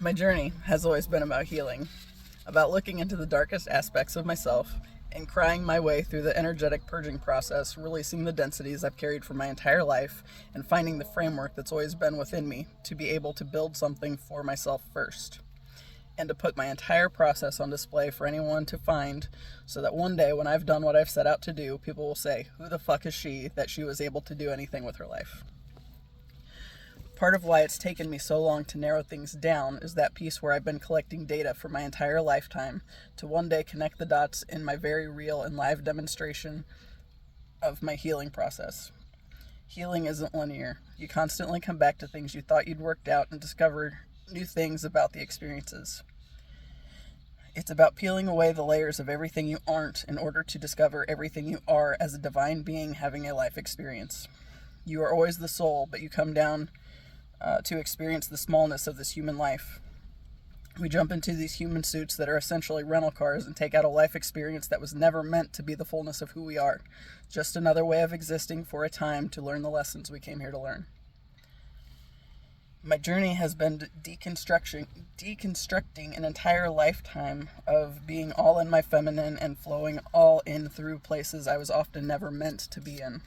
My journey has always been about healing, about looking into the darkest aspects of myself and crying my way through the energetic purging process, releasing the densities I've carried for my entire life and finding the framework that's always been within me to be able to build something for myself first, and to put my entire process on display for anyone to find, so that one day when I've done what I've set out to do, people will say, who the fuck is she that she was able to do anything with her life? Part of why it's taken me so long to narrow things down is that piece where I've been collecting data for my entire lifetime to one day connect the dots in my very real and live demonstration of my healing process. Healing isn't linear. You constantly come back to things you thought you'd worked out and discover new things about the experiences. It's about peeling away the layers of everything you aren't in order to discover everything you are as a divine being having a life experience. You are always the soul, but you come down to experience the smallness of this human life. We jump into these human suits that are essentially rental cars and take out a life experience that was never meant to be the fullness of who we are, just another way of existing for a time to learn the lessons we came here to learn. My journey has been deconstructing an entire lifetime of being all in my feminine and flowing all in through places I was often never meant to be in.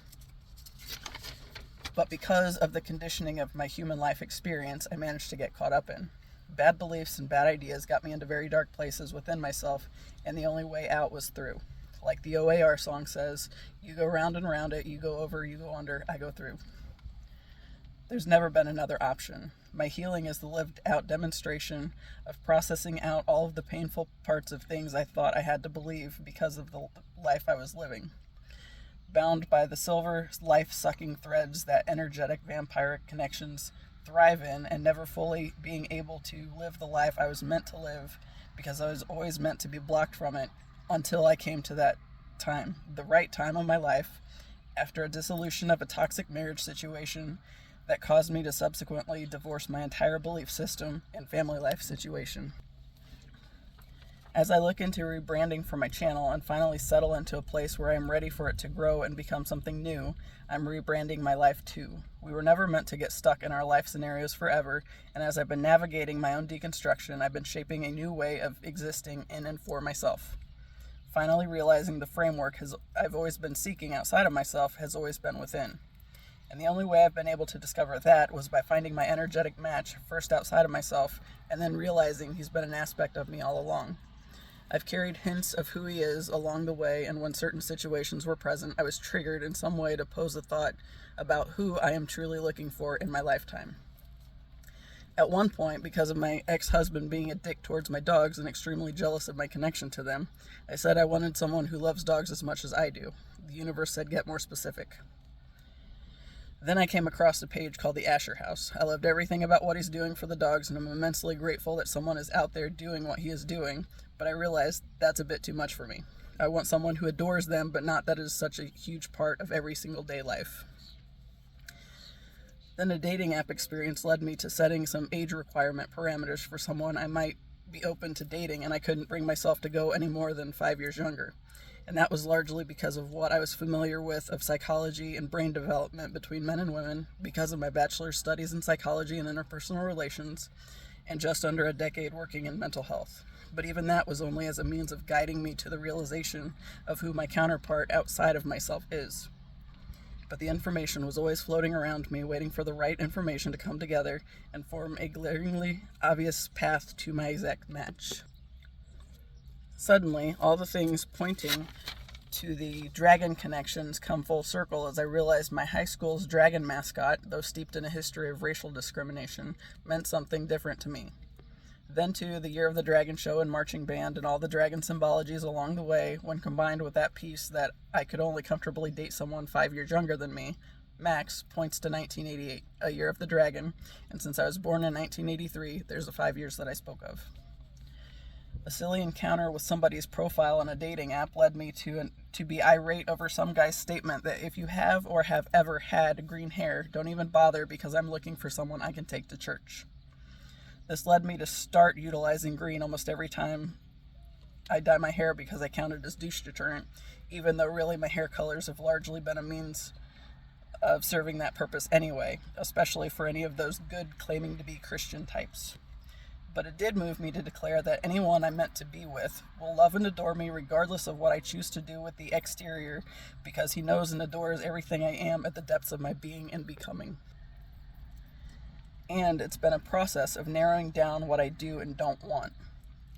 But because of the conditioning of my human life experience, I managed to get caught up in. Bad beliefs and bad ideas got me into very dark places within myself, and the only way out was through. Like the OAR song says, you go round and round it, you go over, you go under, I go through. There's never been another option. My healing is the lived out demonstration of processing out all of the painful parts of things I thought I had to believe because of the life I was living. Bound by the silver life-sucking threads that energetic vampiric connections thrive in, and never fully being able to live the life I was meant to live because I was always meant to be blocked from it until I came to that time, the right time of my life, after a dissolution of a toxic marriage situation that caused me to subsequently divorce my entire belief system and family life situation. As I look into rebranding for my channel and finally settle into a place where I'm ready for it to grow and become something new, I'm rebranding my life too. We were never meant to get stuck in our life scenarios forever, and as I've been navigating my own deconstruction, I've been shaping a new way of existing in and for myself. Finally realizing the framework I've always been seeking outside of myself has always been within. And the only way I've been able to discover that was by finding my energetic match first outside of myself, and then realizing he's been an aspect of me all along. I've carried hints of who he is along the way, and when certain situations were present, I was triggered in some way to pose a thought about who I am truly looking for in my lifetime. At one point, because of my ex-husband being a dick towards my dogs and extremely jealous of my connection to them, I said I wanted someone who loves dogs as much as I do. The universe said get more specific. Then I came across a page called the Asher House. I loved everything about what he's doing for the dogs, and I'm immensely grateful that someone is out there doing what he is doing, but I realized that's a bit too much for me. I want someone who adores them, but not that it is such a huge part of every single day life. Then a dating app experience led me to setting some age requirement parameters for someone I might be open to dating, and I couldn't bring myself to go any more than 5 years younger. And that was largely because of what I was familiar with of psychology and brain development between men and women, because of my bachelor's studies in psychology and interpersonal relations, and just under a decade working in mental health. But even that was only as a means of guiding me to the realization of who my counterpart outside of myself is. But the information was always floating around me, waiting for the right information to come together and form a glaringly obvious path to my exact match. Suddenly, all the things pointing to the dragon connections come full circle as I realized my high school's dragon mascot, though steeped in a history of racial discrimination, meant something different to me. Then too, the Year of the Dragon show and marching band and all the dragon symbologies along the way, when combined with that piece that I could only comfortably date someone 5 years younger than me, Max, points to 1988, a year of the dragon, and since I was born in 1983, there's the 5 years that I spoke of. A silly encounter with somebody's profile on a dating app led me to be irate over some guy's statement that if you have or have ever had green hair, don't even bother because I'm looking for someone I can take to church. This led me to start utilizing green almost every time I dye my hair because I count it as douche deterrent, even though really my hair colors have largely been a means of serving that purpose anyway, especially for any of those good claiming to be Christian types. But it did move me to declare that anyone I'm meant to be with will love and adore me regardless of what I choose to do with the exterior, because he knows and adores everything I am at the depths of my being and becoming. And it's been a process of narrowing down what I do and don't want.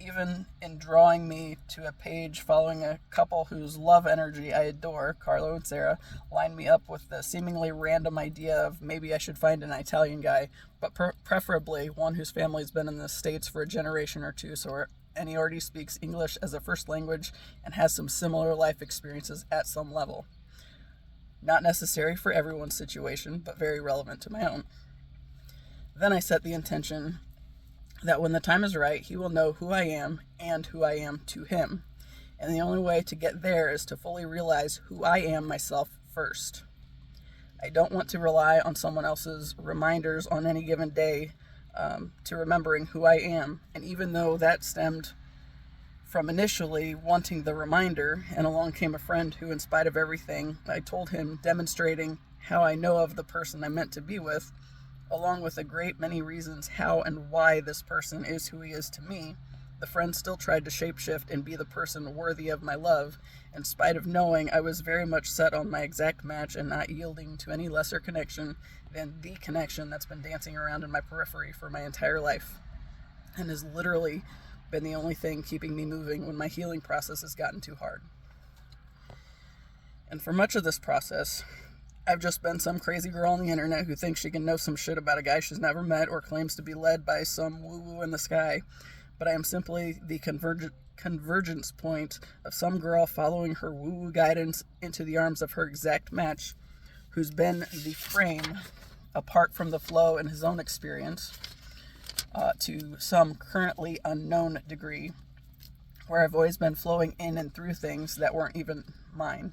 Even in drawing me to a page following a couple whose love energy I adore, Carlo and Sarah, lined me up with the seemingly random idea of maybe I should find an Italian guy, but preferably one whose family's been in the States for a generation or two, and he already speaks English as a first language and has some similar life experiences at some level. Not necessary for everyone's situation, but very relevant to my own. Then I set the intention that when the time is right, he will know who I am and who I am to him. And the only way to get there is to fully realize who I am myself first. I don't want to rely on someone else's reminders on any given day to remembering who I am. And even though that stemmed from initially wanting the reminder, and along came a friend who, in spite of everything I told him, demonstrating how I know of the person I'm meant to be with, along with a great many reasons how and why this person is who he is to me, the friend still tried to shapeshift and be the person worthy of my love, in spite of knowing I was very much set on my exact match and not yielding to any lesser connection than the connection that's been dancing around in my periphery for my entire life, and has literally been the only thing keeping me moving when my healing process has gotten too hard. And for much of this process, I've just been some crazy girl on the internet who thinks she can know some shit about a guy she's never met or claims to be led by some woo-woo in the sky. But I am simply the convergence point of some girl following her woo-woo guidance into the arms of her exact match, who's been the frame, apart from the flow in his own experience, to some currently unknown degree, where I've always been flowing in and through things that weren't even mine.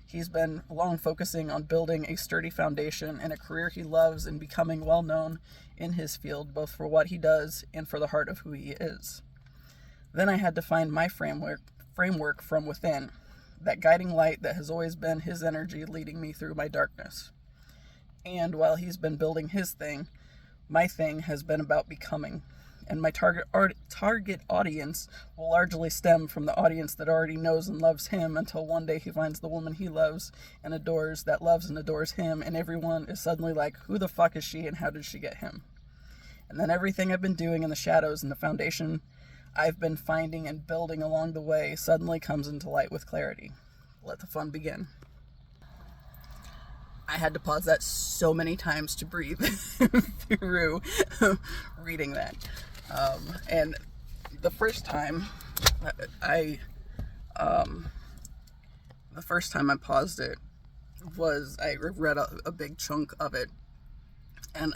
He's been long focusing on building a sturdy foundation and a career he loves and becoming well known in his field, both for what he does and for the heart of who he is. Then I had to find my framework from within, that guiding light that has always been his energy leading me through my darkness. And while he's been building his thing, my thing has been about becoming. And my target audience will largely stem from the audience that already knows and loves him, until one day he finds the woman he loves and adores that loves and adores him, and everyone is suddenly like, who the fuck is she and how did she get him? And then everything I've been doing in the shadows and the foundation I've been finding and building along the way suddenly comes into light with clarity. Let the fun begin. I had to pause that so many times to breathe through reading that. And the first time I paused it was I read a big chunk of it, and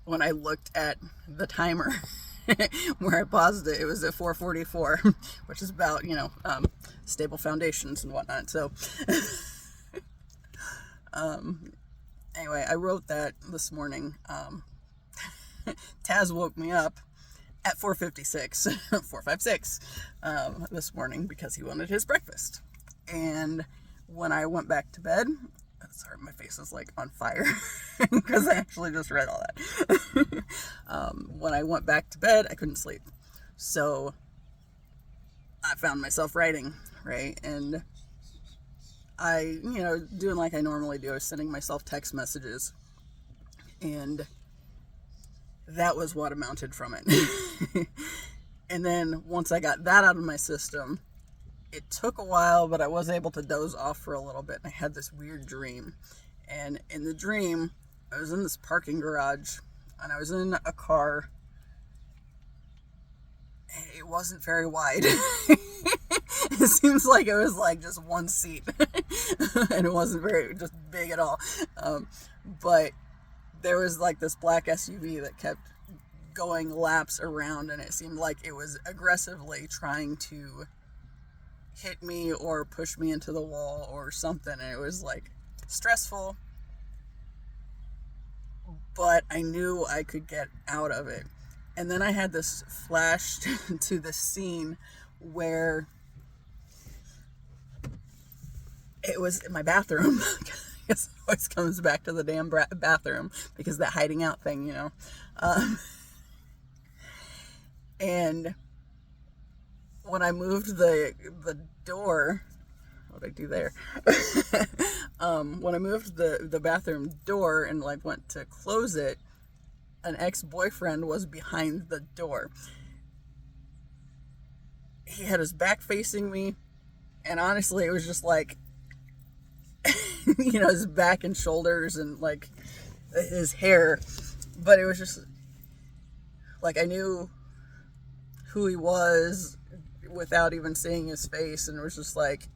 when I looked at the timer where I paused it, it was at 4:44, which is about stable foundations and whatnot. So anyway, I wrote that this morning. Taz woke me up at 4:56 this morning because he wanted his breakfast. And when I went back to bed, sorry, my face is like on fire because I actually just read all that. When I went back to bed, I couldn't sleep. So I found myself writing, right? And I, doing like I normally do, I was sending myself text messages. And that was what amounted from it. And then once I got that out of my system, it took a while, but I was able to doze off for a little bit. And I had this weird dream. And in the dream, I was in this parking garage, and I was in a car. It wasn't very wide. It seems like it was like just one seat. And it wasn't very just big at all. But there was like this black SUV that kept going laps around, and it seemed like it was aggressively trying to hit me or push me into the wall or something. And it was like stressful, but I knew I could get out of it. And then I had this flash to the scene where it was in my bathroom. I guess it always comes back to the damn bathroom because that hiding out thing, And when I moved the door, what did I do there? When I moved the bathroom door and like went to close it, an ex-boyfriend was behind the door. He had his back facing me, and honestly, it was just like, his back and shoulders and like his hair, but it was just like I knew who he was without even seeing his face, and it was just like,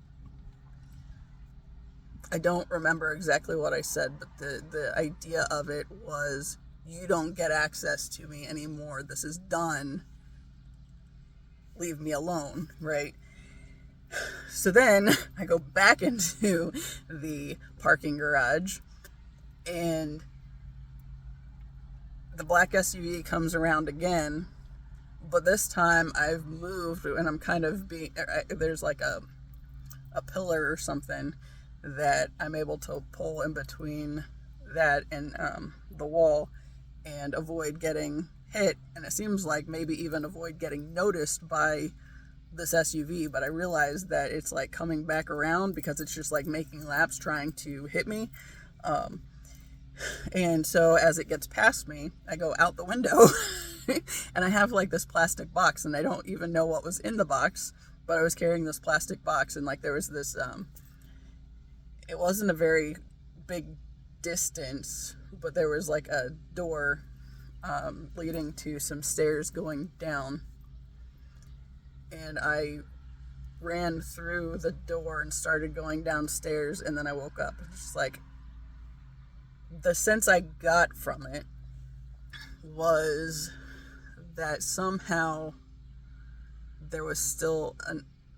I don't remember exactly what I said, but the idea of it was, you don't get access to me anymore. This is done. Leave me alone, right? So then I go back into the parking garage, and the black SUV comes around again, but this time I've moved, and I'm kind of there's like a pillar or something that I'm able to pull in between that and the wall and avoid getting hit, and it seems like maybe even avoid getting noticed by this SUV, but I realized that it's like coming back around because it's just like making laps trying to hit me. And so as it gets past me, I go out the window and I have like this plastic box, and I don't even know what was in the box, but I was carrying this plastic box, and like there was this, it wasn't a very big distance, but there was like a door leading to some stairs going down, and I ran through the door and started going downstairs, and then I woke up. It's just like, the sense I got from it was that somehow there was still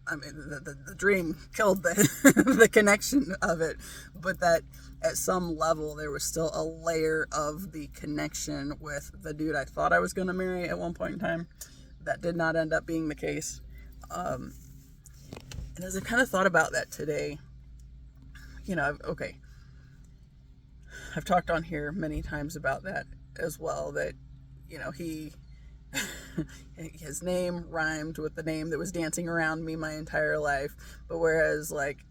the dream killed the connection of it, but that at some level there was still a layer of the connection with the dude I thought I was going to marry at one point in time. That did not end up being the case. And as I kind of thought about that today, I've talked on here many times about that as well, that, his name rhymed with the name that was dancing around me my entire life. But whereas like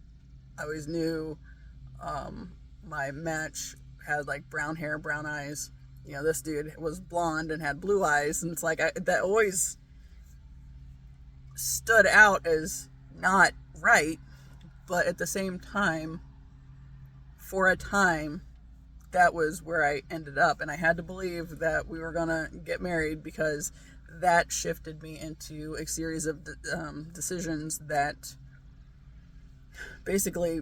I always knew my match had like brown hair, brown eyes, this dude was blonde and had blue eyes, and it's like that always stood out as not right. But at the same time, for a time, that was where I ended up, and I had to believe that we were gonna get married, because that shifted me into a series of decisions that basically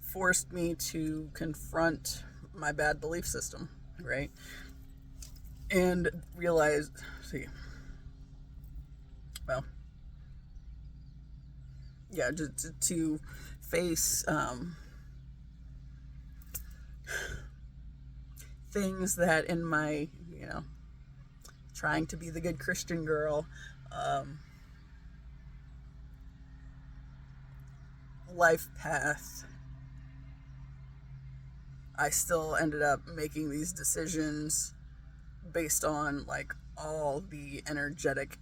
forced me to confront my bad belief system, right? And realize, just to face things that in my, trying to be the good Christian girl, life path, I still ended up making these decisions based on like all the energetic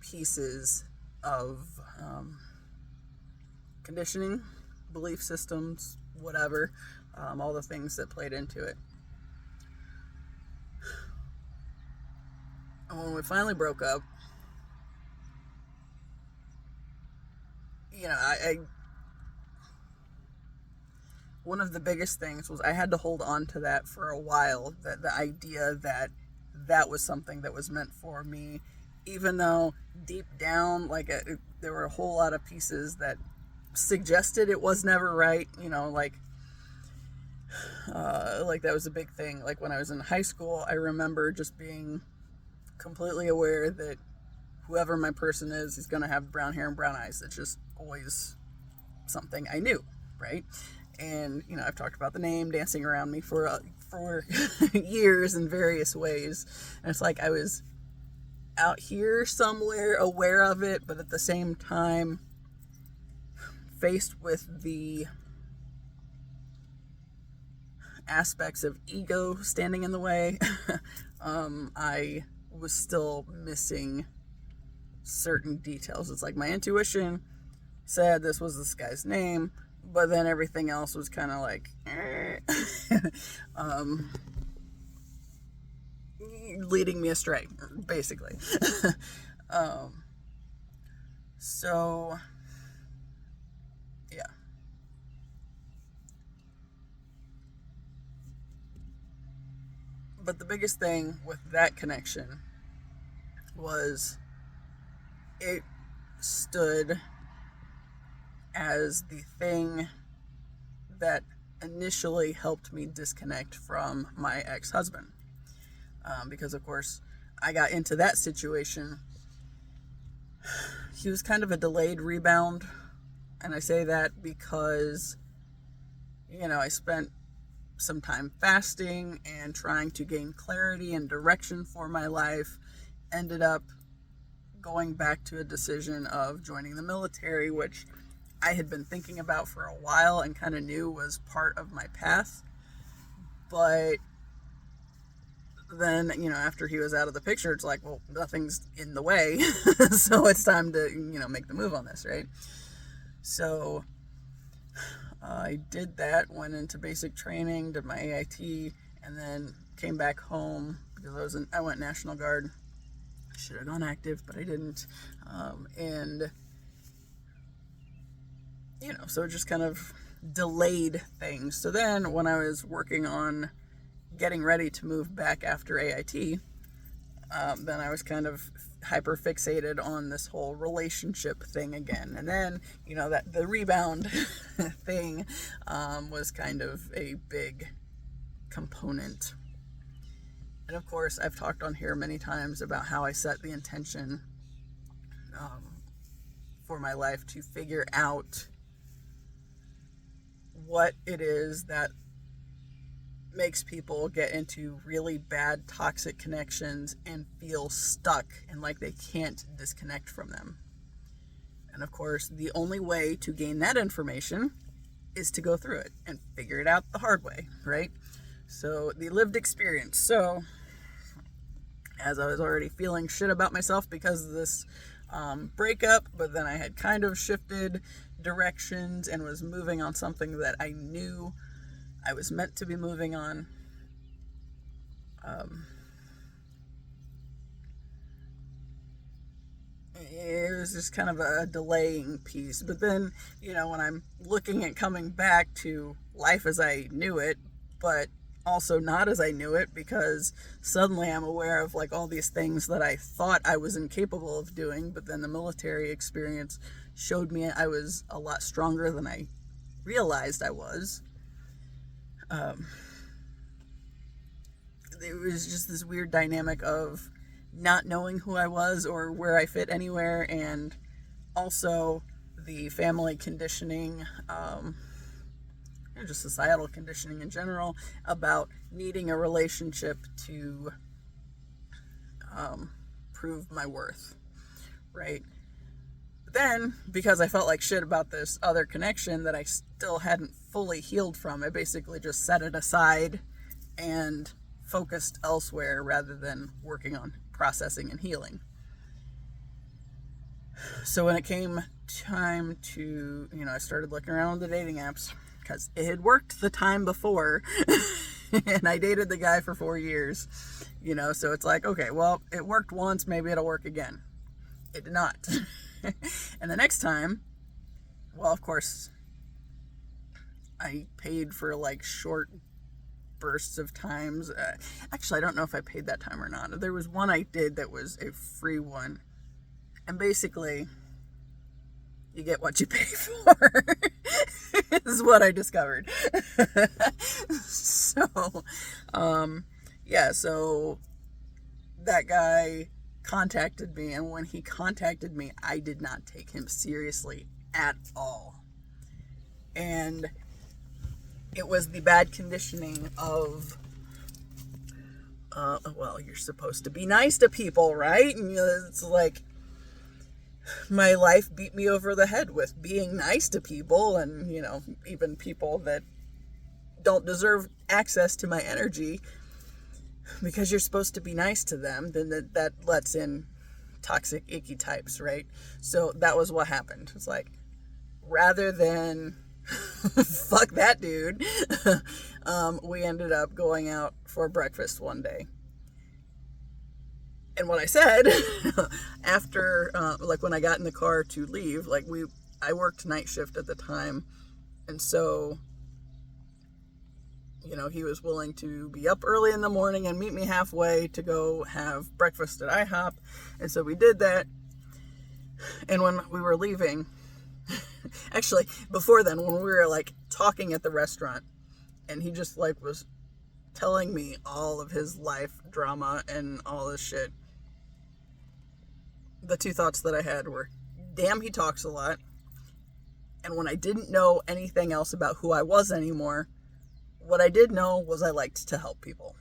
pieces of conditioning, belief systems, whatever, all the things that played into it. And when we finally broke up, I one of the biggest things was I had to hold on to that for a while, that the idea that was something that was meant for me, even though deep down, like there were a whole lot of pieces that suggested it was never right, like that was a big thing. Like when I was in high school, I remember just being completely aware that whoever my person is, he's going to have brown hair and brown eyes. It's just always something I knew, right? And, I've talked about the name dancing around me for years in various ways. And it's like I was out here somewhere aware of it, but at the same time faced with the aspects of ego standing in the way. I was still missing certain details. It's like my intuition said this was this guy's name, but then everything else was kind of like leading me astray, basically. So yeah. But the biggest thing with that connection was it stood as the thing that initially helped me disconnect from my ex-husband. Because, of course, I got into that situation. He was kind of a delayed rebound. And I say that because, I spent some time fasting and trying to gain clarity and direction for my life. Ended up going back to a decision of joining the military, which I had been thinking about for a while and kind of knew was part of my path. But then, after he was out of the picture, it's like, well, nothing's in the way. So it's time to, make the move on this, right? So I did that, went into basic training, did my AIT, and then came back home because I went National Guard. I should have gone active, but I didn't. And so it just kind of delayed things. So then when I was working on getting ready to move back after AIT, then I was kind of hyper fixated on this whole relationship thing again. And then, that the rebound thing was kind of a big component. And of course, I've talked on here many times about how I set the intention for my life to figure out what it is that makes people get into really bad toxic connections and feel stuck and like they can't disconnect from them. And of course, the only way to gain that information is to go through it and figure it out the hard way, right? So the lived experience. So as I was already feeling shit about myself because of this breakup, but then I had kind of shifted directions and was moving on something that I knew I was meant to be moving on. It was just kind of a delaying piece. But then, when I'm looking at coming back to life as I knew it, but also not as I knew it, because suddenly I'm aware of like all these things that I thought I was incapable of doing, but then the military experience showed me I was a lot stronger than I realized I was. It was just this weird dynamic of not knowing who I was or where I fit anywhere, and also the family conditioning, just societal conditioning in general, about needing a relationship to prove my worth, right? But then, because I felt like shit about this other connection that I still hadn't fully healed from, I basically just set it aside and focused elsewhere rather than working on processing and healing. So when it came time to, I started looking around on the dating apps because it had worked the time before and I dated the guy for 4 years, so it's like, okay, well, it worked once, maybe it'll work again. It did not. And the next time, well, of course, I paid for like short bursts of times. Actually, I don't know if I paid that time or not. There was one I did that was a free one. And basically, you get what you pay for. Is what I discovered. So that guy contacted me, and when he contacted me, I did not take him seriously at all. And it was the bad conditioning of, you're supposed to be nice to people, right? And it's like, my life beat me over the head with being nice to people, and, even people that don't deserve access to my energy. because you're supposed to be nice to them, then that lets in toxic, icky types, right? So that was what happened. It's like, rather than fuck that dude, we ended up going out for breakfast one day. And what I said after, like when I got in the car to leave, like I worked night shift at the time. And so, you know, he was willing to be up early in the morning and meet me halfway to go have breakfast at IHOP. And so we did that. And when we were leaving, actually, before then, when we were like talking at the restaurant, and he just like was telling me all of his life drama and all this shit, the two thoughts that I had were, damn, he talks a lot. And when I didn't know anything else about who I was anymore, what I did know was I liked to help people.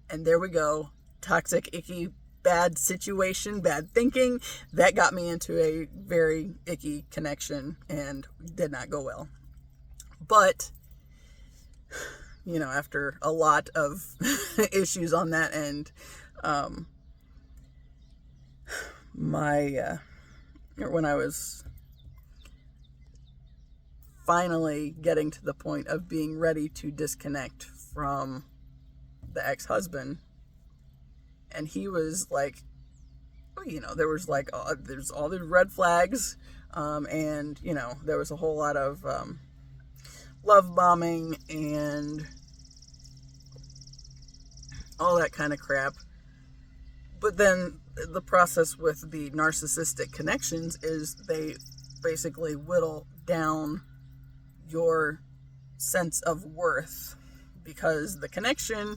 And there we go. Toxic, icky, bad situation, bad thinking. That got me into a very icky connection and did not go well. But, you know, after a lot of issues on that end, when I was finally getting to the point of being ready to disconnect from the ex-husband, and he was like, you know, there was like, there's all the red flags, and, you know, there was a whole lot of love bombing and all that kind of crap. But then the process with the narcissistic connections is they basically whittle down your sense of worth, because the connection,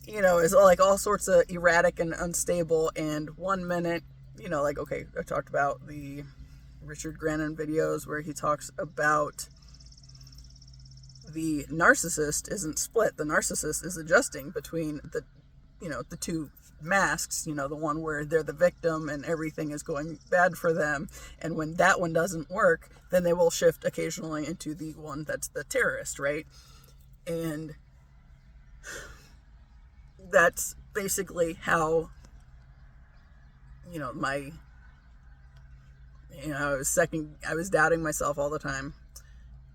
you know, is like all sorts of erratic and unstable. And 1 minute, you know, like, okay, I talked about the Richard Grannon videos where he talks about the narcissist isn't split. The narcissist is adjusting between the, you know, the two masks, you know, the one where they're the victim and everything is going bad for them. And when that one doesn't work, then they will shift occasionally into the one that's the terrorist, right? And that's basically how, you know, I was doubting myself all the time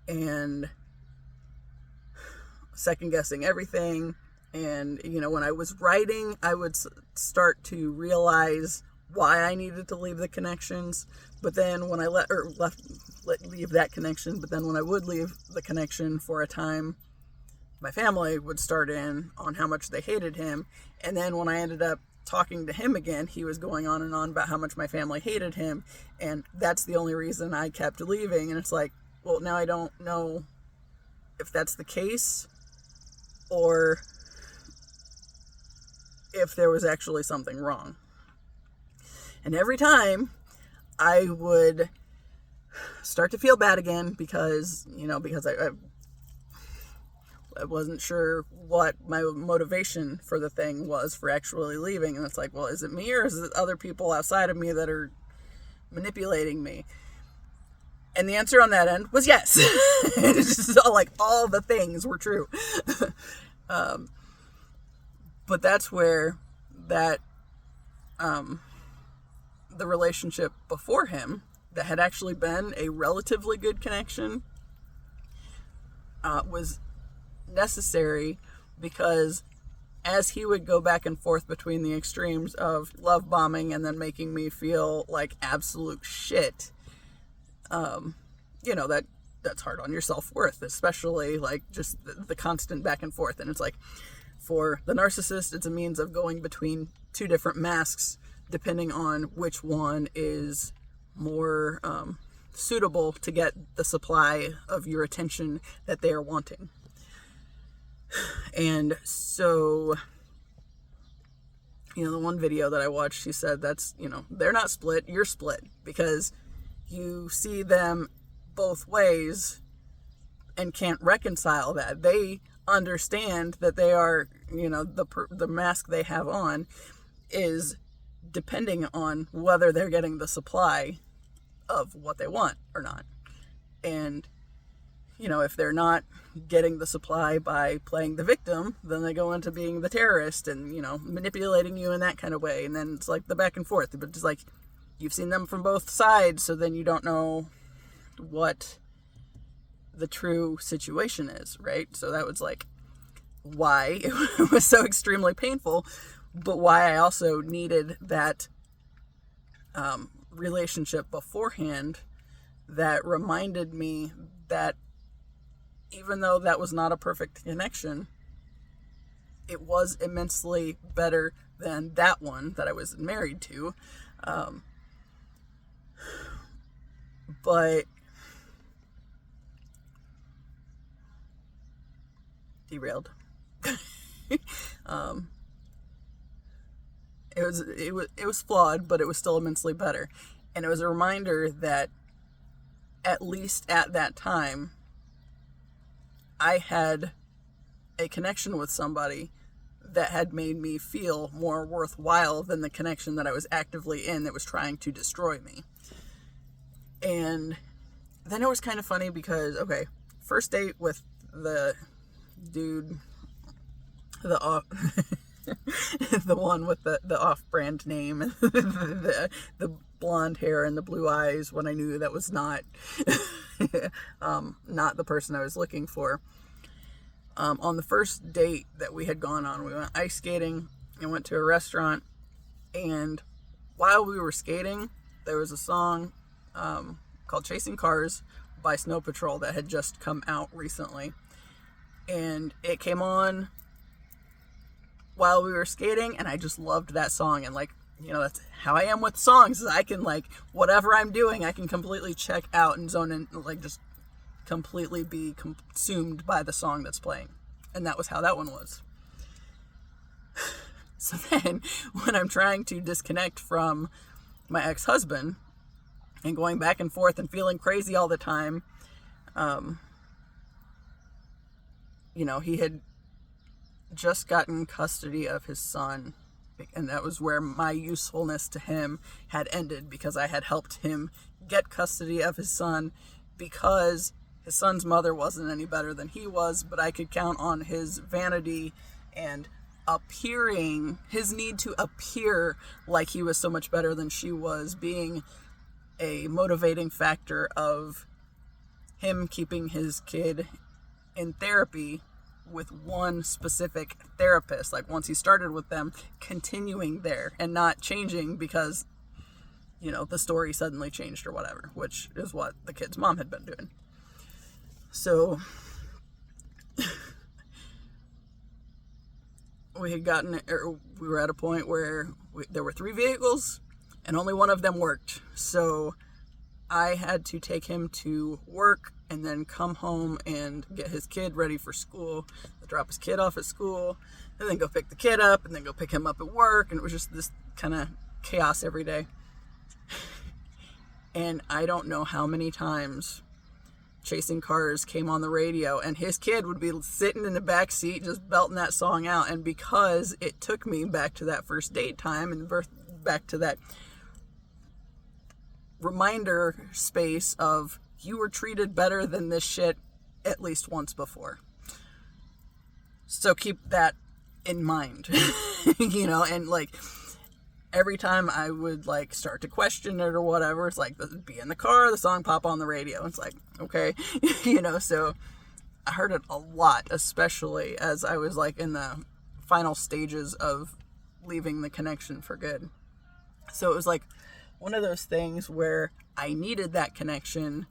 and second guessing everything. And, you know, when I was writing, I would start to realize why I needed to leave the connections. But then when I leave that connection, but then when I would leave the connection for a time, my family would start in on how much they hated him. And then when I ended up talking to him again, he was going on and on about how much my family hated him. And that's the only reason I kept leaving. And it's like, well, now I don't know if that's the case or if there was actually something wrong. And every time I would start to feel bad again because I wasn't sure what my motivation for the thing was for actually leaving. And it's like, well, is it me or is it other people outside of me that are manipulating me? And the answer on that end was yes. It's just like all the things were true. But that's where that, the relationship before him that had actually been a relatively good connection, was necessary, because as he would go back and forth between the extremes of love bombing and then making me feel like absolute shit, you know, that's hard on your self-worth, especially like just the constant back and forth. And it's like, for the narcissist, it's a means of going between two different masks, depending on which one is more suitable to get the supply of your attention that they are wanting. And so, you know, the one video that I watched, she said that's, you know, they're not split, you're split, because you see them both ways and can't reconcile that. They understand that they are, you know, the mask they have on is depending on whether they're getting the supply of what they want or not. And if they're not getting the supply by playing the victim, then they go into being the terrorist and, manipulating you in that kind of way. And then it's like the back and forth, but just like you've seen them from both sides. So then you don't know what the true situation is, right? So that was like why it was so extremely painful, but why I also needed that relationship beforehand that reminded me that even though that was not a perfect connection, it was immensely better than that one that I was married to. But derailed. It was flawed, but it was still immensely better. And it was a reminder that at least at that time, I had a connection with somebody that had made me feel more worthwhile than the connection that I was actively in that was trying to destroy me. And then it was kind of funny because, okay, first date with the dude, the one with the off-brand name, the blonde hair and the blue eyes, when I knew that was not not the person I was looking for. On the first date that we had gone on, we went ice skating and went to a restaurant, and while we were skating, there was a song called Chasing Cars by Snow Patrol that had just come out recently, and it came on while we were skating, and I just loved that song. And like, that's how I am with songs, is I can, like, whatever I'm doing, I can completely check out and zone in, like, just completely be consumed by the song that's playing. And that was how that one was. So then when I'm trying to disconnect from my ex-husband and going back and forth and feeling crazy all the time, he had just gotten custody of his son, and that was where my usefulness to him had ended, because I had helped him get custody of his son, because his son's mother wasn't any better than he was, but I could count on his vanity and his need to appear like he was so much better than she was, being a motivating factor of him keeping his kid in therapy with one specific therapist. Like, once he started with them, continuing there and not changing because, the story suddenly changed or whatever, which is what the kid's mom had been doing. So we were at a point where there were 3 vehicles and only one of them worked. So I had to take him to work and then come home and get his kid ready for school, drop his kid off at school, and then go pick the kid up and then go pick him up at work. And it was just this kind of chaos every day. And I don't know how many times Chasing Cars came on the radio and his kid would be sitting in the back seat just belting that song out. And because it took me back to that first date time and back to that reminder space of, you were treated better than this shit at least once before. So keep that in mind, and like every time I would like start to question it or whatever, it's like, be in the car, the song pop on the radio. It's like, okay, so I heard it a lot, especially as I was like in the final stages of leaving the connection for good. So it was like one of those things where I needed that connection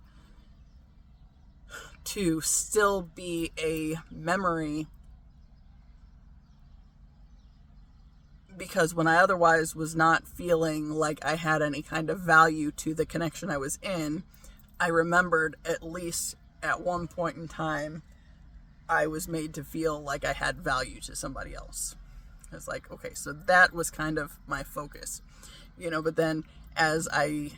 to still be a memory, because when I otherwise was not feeling like I had any kind of value to the connection I was in, I remembered at least at one point in time I was made to feel like I had value to somebody else. It's like, okay, so that was kind of my focus, but then as I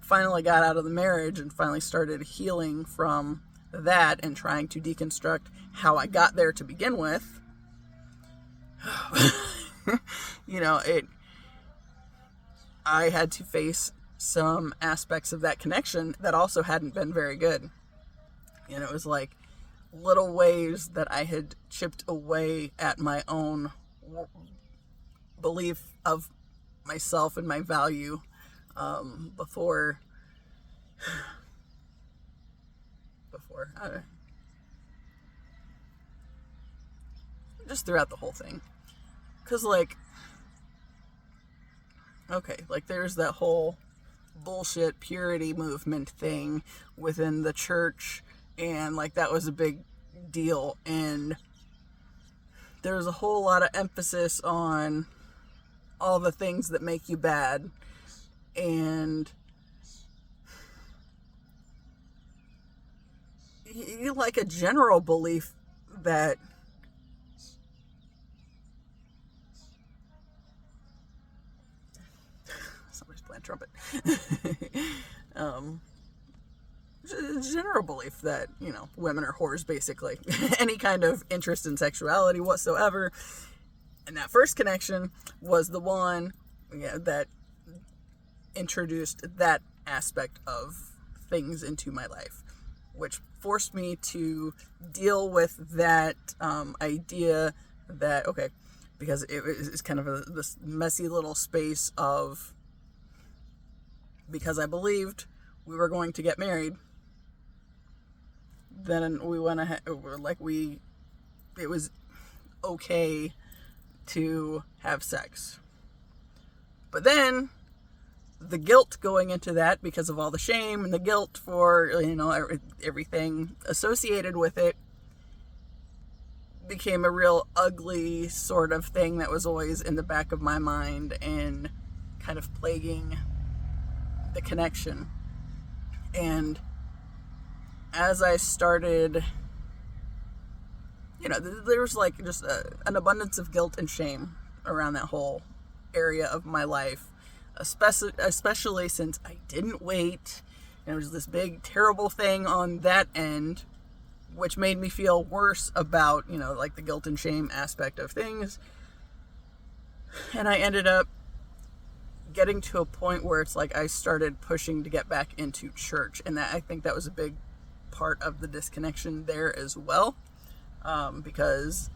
finally got out of the marriage and finally started healing from that and trying to deconstruct how I got there to begin with, I had to face some aspects of that connection that also hadn't been very good. And it was like little ways that I had chipped away at my own belief of myself and my value before just throughout the whole thing. Because, like, okay, like, there's that whole bullshit purity movement thing within the church, and, like, that was a big deal, and there was a whole lot of emphasis on all the things that make you bad, and you like a general belief that somebody's playing trumpet. General belief that, you know, women are whores, basically. Any kind of interest in sexuality whatsoever. And that first connection was the one, that introduced that aspect of things into my life, which forced me to deal with that idea that, okay, because it's kind of this messy little space of, because I believed we were going to get married, then we went ahead, it was okay to have sex. But then the guilt going into that, because of all the shame and the guilt for, you know, everything associated with it, became a real ugly sort of thing that was always in the back of my mind and kind of plaguing the connection. And as I started, you know, there was like just an abundance of guilt and shame around that whole area of my life, especially since I didn't wait, and it was this big terrible thing on that end, which made me feel worse about, you know, like the guilt and shame aspect of things. And I ended up getting to a point where it's like I started pushing to get back into church, and that, I think that was a big part of the disconnection there as well, because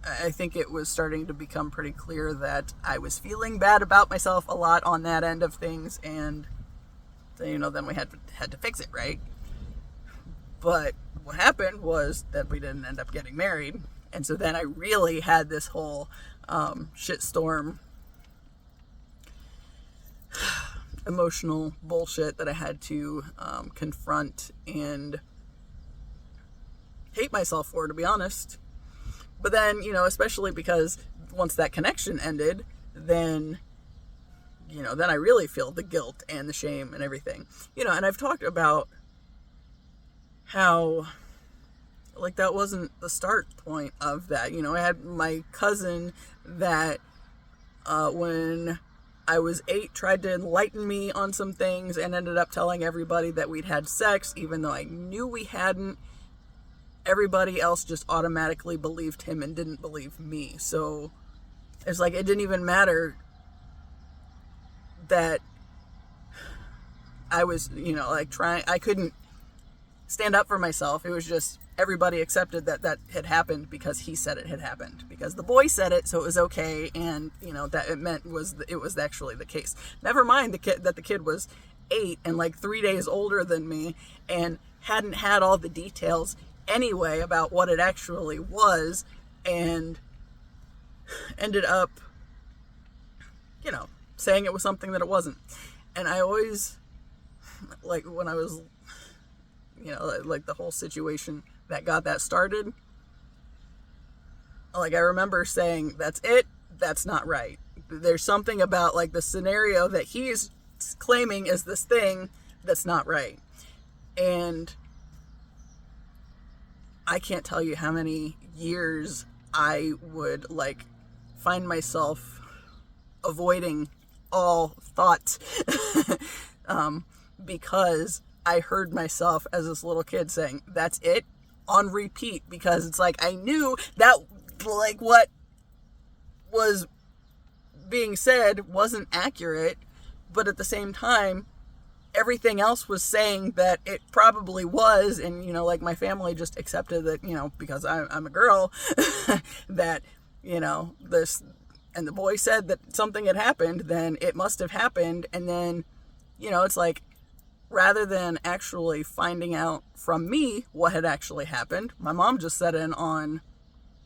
I think it was starting to become pretty clear that I was feeling bad about myself a lot on that end of things, and, you know, then we had to fix it, right? But what happened was that we didn't end up getting married, and so then I really had this whole shitstorm emotional bullshit that I had to confront and hate myself for, to be honest. But then, you know, especially because once that connection ended, then, you know, then I really feel the guilt and the shame and everything. You know, and I've talked about how, like, that wasn't the start point of that. You know, I had my cousin that when I was 8 tried to enlighten me on some things and ended up telling everybody that we'd had sex, even though I knew we hadn't. Everybody else just automatically believed him and didn't believe me. So it's like, it didn't even matter that I was, you know, like, I couldn't stand up for myself. It was just everybody accepted that had happened because he said it had happened, because the boy said it, so it was okay. And, you know, that it was actually the case. Never mind the kid was 8 and like 3 days older than me and hadn't had all the details anyway about what it actually was, and ended up, you know, saying it was something that it wasn't. And I always, like, when I was, you know, like the whole situation that got that started, like, I remember saying, that's it, that's not right. There's something about, like, the scenario that he's claiming is this thing that's not right. And I can't tell you how many years I would, like, find myself avoiding all thoughts because I heard myself as this little kid saying, that's it, on repeat, because it's like, I knew that, like, what was being said wasn't accurate, but at the same time, everything else was saying that it probably was, and, you know, like, my family just accepted that, you know, because I'm a girl, that, you know, this, and the boy said that something had happened, then it must have happened. And then, you know, it's like, rather than actually finding out from me what had actually happened, my mom just set in on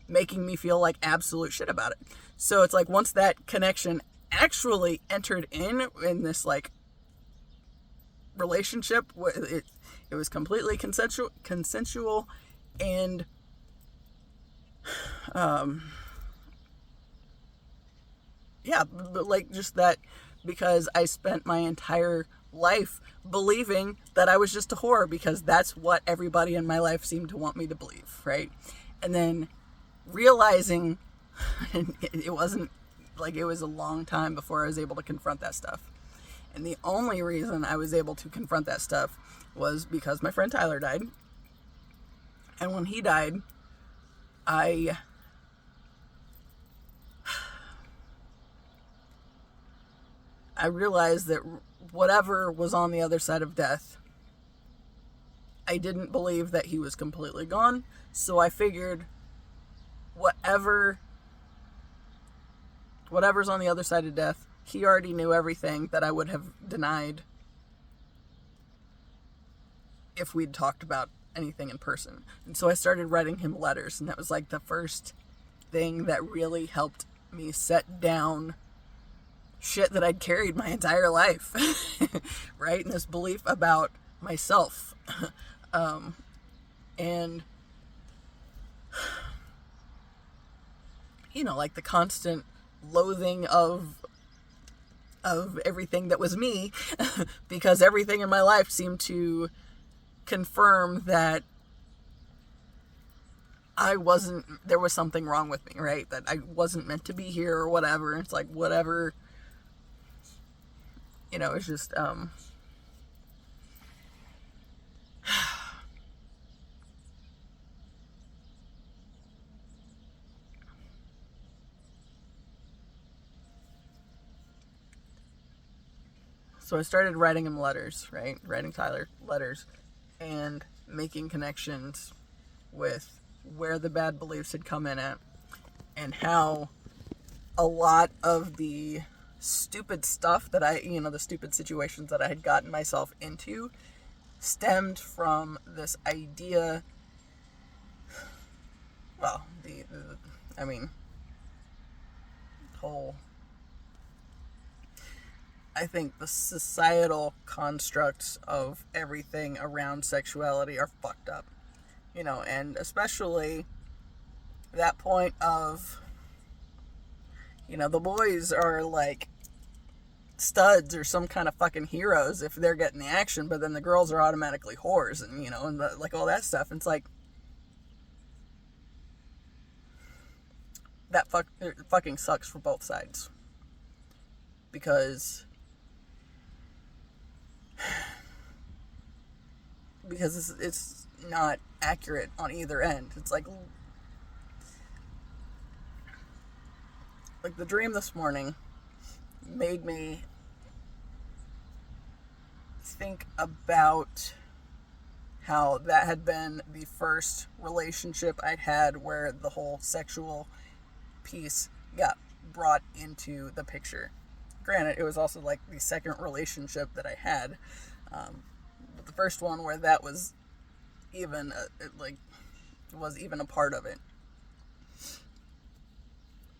making me feel like absolute shit about it. So it's like, once that connection actually entered in this, like, relationship, it was completely consensual, and yeah, but, like, just that, because I spent my entire life believing that I was just a whore, because that's what everybody in my life seemed to want me to believe, right? And then realizing it wasn't, like, it was a long time before I was able to confront that stuff. And the only reason I was able to confront that stuff was because my friend Tyler died. And when he died, I realized that whatever was on the other side of death, I didn't believe that he was completely gone. So I figured whatever's on the other side of death, he already knew everything that I would have denied if we'd talked about anything in person. And so I started writing him letters, and that was like the first thing that really helped me set down shit that I'd carried my entire life, right? And this belief about myself. And, you know, like, the constant loathing of everything that was me, because everything in my life seemed to confirm that there was something wrong with me, right? That I wasn't meant to be here or whatever. It's like, whatever, you know, it's just, so I started writing him letters, right? Writing Tyler letters and making connections with where the bad beliefs had come in at, and how a lot of the stupid stuff that the stupid situations that I had gotten myself into stemmed from this idea. Well, I think the societal constructs of everything around sexuality are fucked up, you know, and especially that point of, you know, the boys are like studs or some kind of fucking heroes if they're getting the action, but then the girls are automatically whores, and, you know, and like all that stuff. And it's like, that fucking sucks for both sides, because it's not accurate on either end. It's like the dream this morning made me think about how that had been the first relationship I'd had where the whole sexual piece got brought into the picture. Granted, it was also like the second relationship that I had, but the first one where that was even a part of it.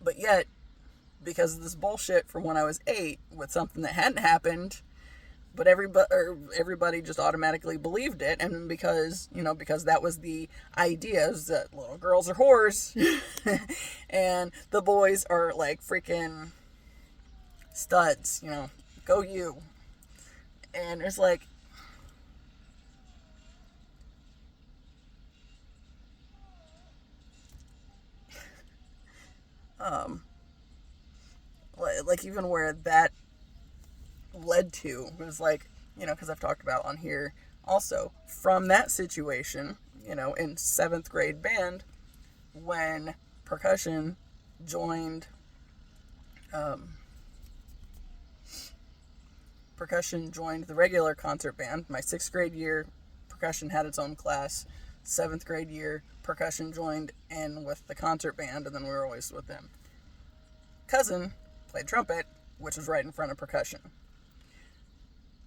But yet, because of this bullshit from when I was 8 with something that hadn't happened, but everybody just automatically believed it, and because that was the idea, is that little girls are whores and the boys are like freaking studs, you know, go you. And it's like, like even where that led to was like, you know, because I've talked about on here also, from that situation, you know, in 7th grade band, when percussion joined percussion joined the regular concert band. My 6th grade year, percussion had its own class. 7th grade year, percussion joined in with the concert band, and then we were always with them. Cousin played trumpet, which was right in front of percussion.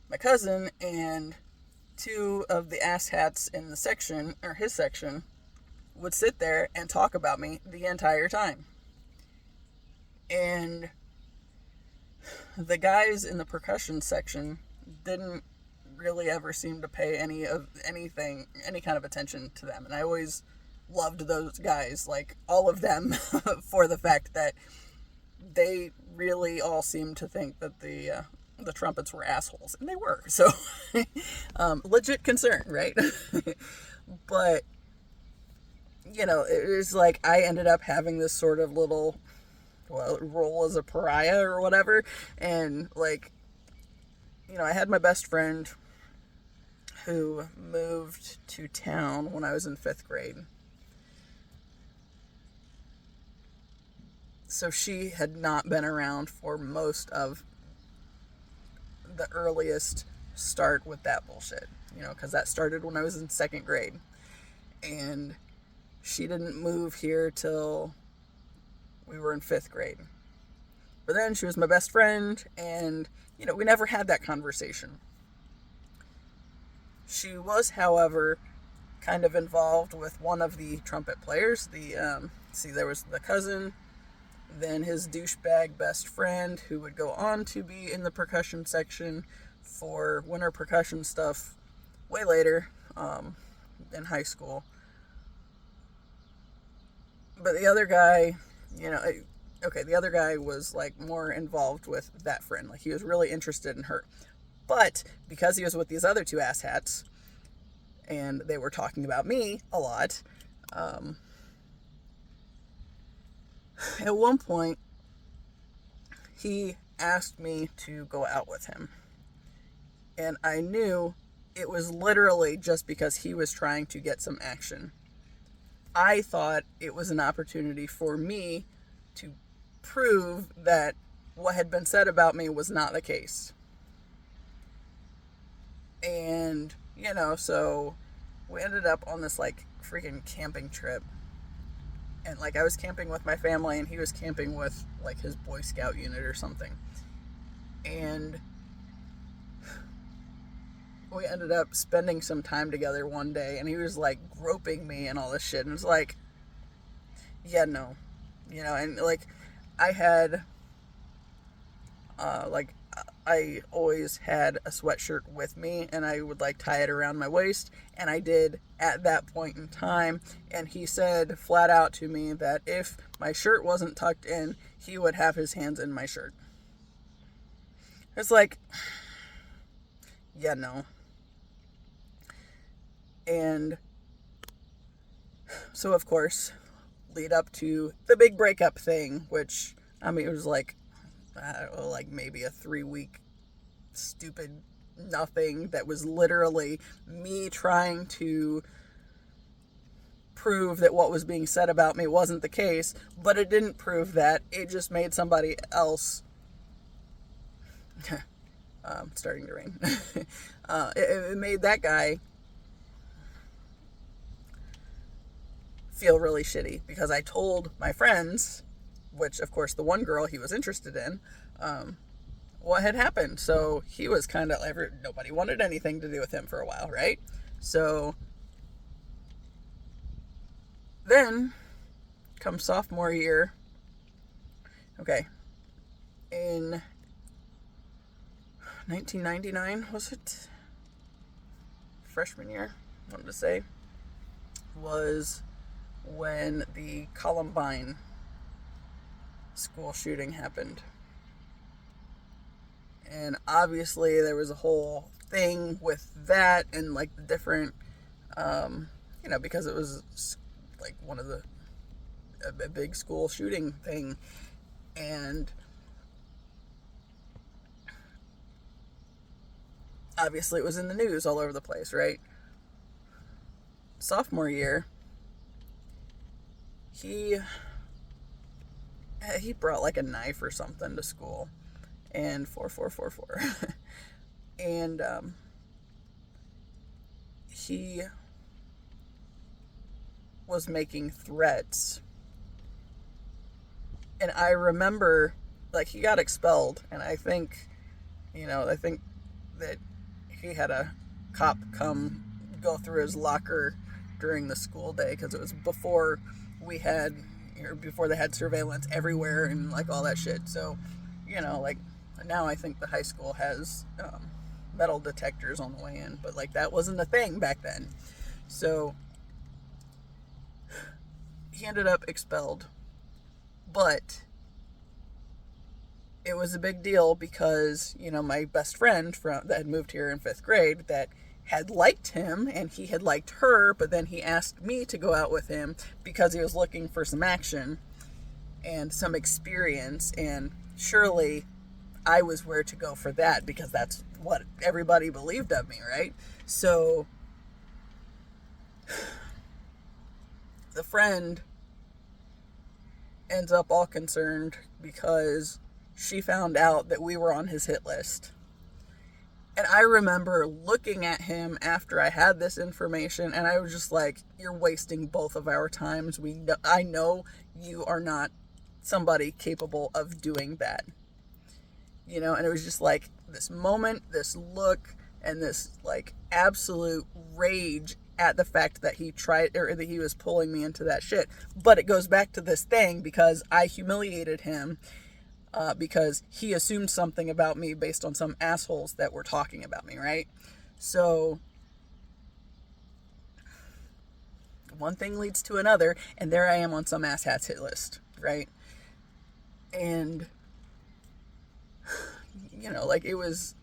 My cousin and 2 of the asshats in the section, or his section, would sit there and talk about me the entire time. And the guys in the percussion section didn't really ever seem to pay any kind of attention to them. And I always loved those guys, like all of them, for the fact that they really all seemed to think that the trumpets were assholes, and they were. So legit concern, right? But it was like I ended up having this sort of little role as a pariah or whatever. And I had my best friend who moved to town when I was in 5th grade. So she had not been around for most of the earliest start with that bullshit, because that started when I was in 2nd grade. And she didn't move here till we were in 5th grade. But then she was my best friend, and, we never had that conversation. She was, however, kind of involved with one of the trumpet players. There was the cousin, then his douchebag best friend, who would go on to be in the percussion section for winter percussion stuff way later, in high school. But the other guy, the other guy was more involved with that friend. He was really interested in her. But because he was with these other 2 asshats, and they were talking about me a lot, at one point, he asked me to go out with him. And I knew it was literally just because he was trying to get some action. I thought it was an opportunity for me to prove that what had been said about me was not the case. And, so we ended up on this freaking camping trip. And I was camping with my family, and he was camping with his Boy Scout unit or something. And we ended up spending some time together one day, and he was groping me and all this shit. And it's yeah, no. And I had, I always had a sweatshirt with me, and I would tie it around my waist, and I did at that point in time. And he said flat out to me that if my shirt wasn't tucked in, he would have his hands in my shirt. It's yeah, no. And so, of course, lead up to the big breakup thing, which, it was maybe a 3-week stupid nothing that was literally me trying to prove that what was being said about me wasn't the case, but it didn't prove that. It just made somebody else it's starting to rain. It made that guy feel really shitty, because I told my friends, which of course the one girl he was interested in, what had happened. So he was kind of nobody wanted anything to do with him for a while, right? So then come sophomore year, in 1999, was it? Freshman year, I wanted to say, was when the Columbine school shooting happened. And obviously there was a whole thing with that, and the different, because it was one of a big school shooting thing. And obviously it was in the news all over the place, right? Sophomore year, he brought a knife or something to school, and 4444. And he was making threats. And I remember, like, he got expelled, and I think that he had a cop come go through his locker during the school day, because it was before before they had surveillance everywhere and like all that shit. So, like, now I think the high school has metal detectors on the way in, but like that wasn't a thing back then. So he ended up expelled, but it was a big deal because, my best friend that had moved here in 5th grade that had liked him, and he had liked her, but then he asked me to go out with him because he was looking for some action and some experience, and surely I was where to go for that, because that's what everybody believed of me, right? So the friend ends up all concerned because she found out that we were on his hit list. And I remember looking at him after I had this information, and I was just like, you're wasting both of our times. I know you are not somebody capable of doing that. And it was just like this moment, this look, and this like absolute rage at the fact that he tried, or that he was pulling me into that shit. But it goes back to this thing because I humiliated him. Because he assumed something about me based on some assholes that were talking about me, right? So one thing leads to another, and there I am on some asshat's hit list, right? And like it was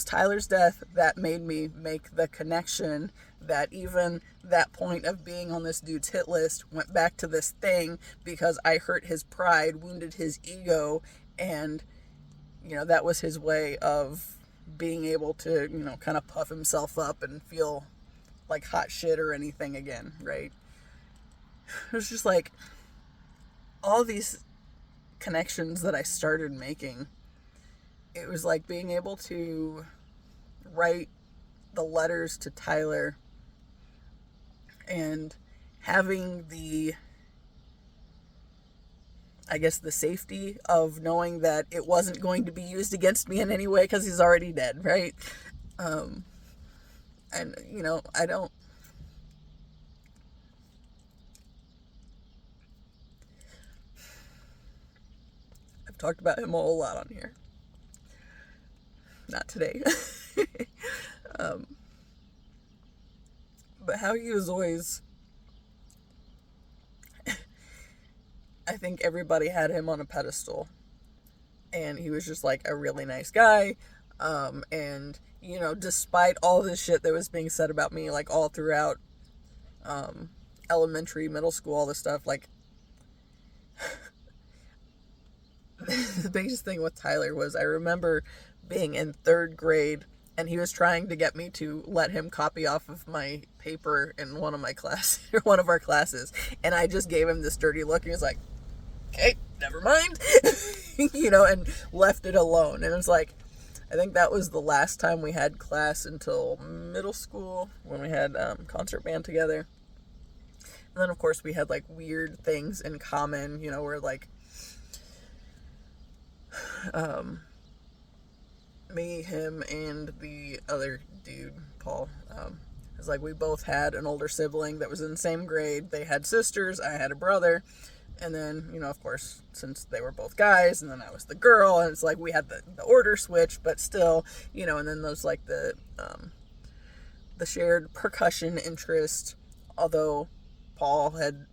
Tyler's death that made me make the connection that even that point of being on this dude's hit list went back to this thing because I hurt his pride, wounded his ego, and, that was his way of being able to, kind of puff himself up and feel like hot shit or anything again, right? It was just like all these connections that I started making. It was like being able to write the letters to Tyler and having the safety of knowing that it wasn't going to be used against me in any way because he's already dead, right? And, I've talked about him a whole lot on here. Not today. But how he was always, I think everybody had him on a pedestal, and he was just like a really nice guy, and despite all this shit that was being said about me, like all throughout elementary, middle school, all this stuff, like the biggest thing with Tyler was I remember being in 3rd grade, and he was trying to get me to let him copy off of my paper in one of our classes, and I just gave him this dirty look, and he was like, okay, never mind, and left it alone. And it was like, I think that was the last time we had class until middle school, when we had concert band together. And then, of course, we had like weird things in common, where like me, him, and the other dude, Paul, it's like we both had an older sibling that was in the same grade. They had sisters, I had a brother, and then, of course, since they were both guys, and then I was the girl, and it's like we had the order switch, but still, and then there's like the shared percussion interest, although Paul had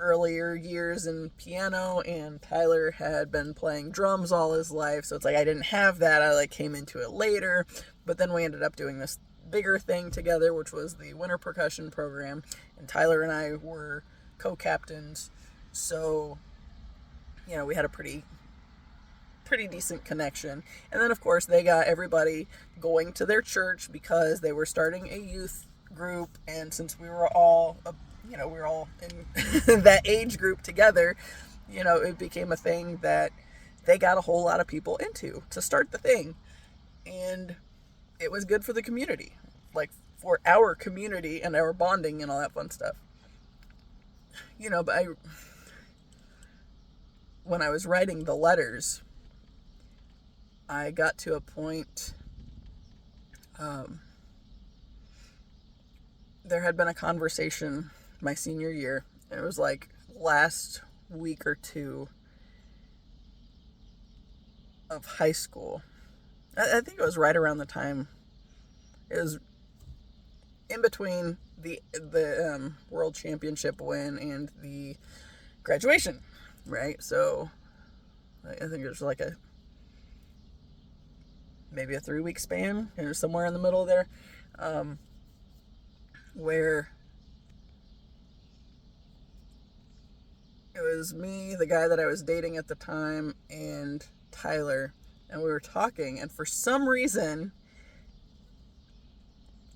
earlier years in piano, and Tyler had been playing drums all his life, so it's like I didn't have that. I like came into it later, but then we ended up doing this bigger thing together, which was the winter percussion program, and Tyler and I were co-captains, so we had a pretty decent connection. And then, of course, they got everybody going to their church because they were starting a youth group, and since we were all we were all in that age group together, it became a thing that they got a whole lot of people into to start the thing. And it was good for the community, like for our community and our bonding and all that fun stuff. But when I was writing the letters, I got to a point, there had been a conversation my senior year, and it was like last week or two of high school. I think it was right around the time, it was in between the world championship win and the graduation, right? So I think it was like maybe a 3-week span, somewhere in the middle there, where it was me, the guy that I was dating at the time, and Tyler, and we were talking, and for some reason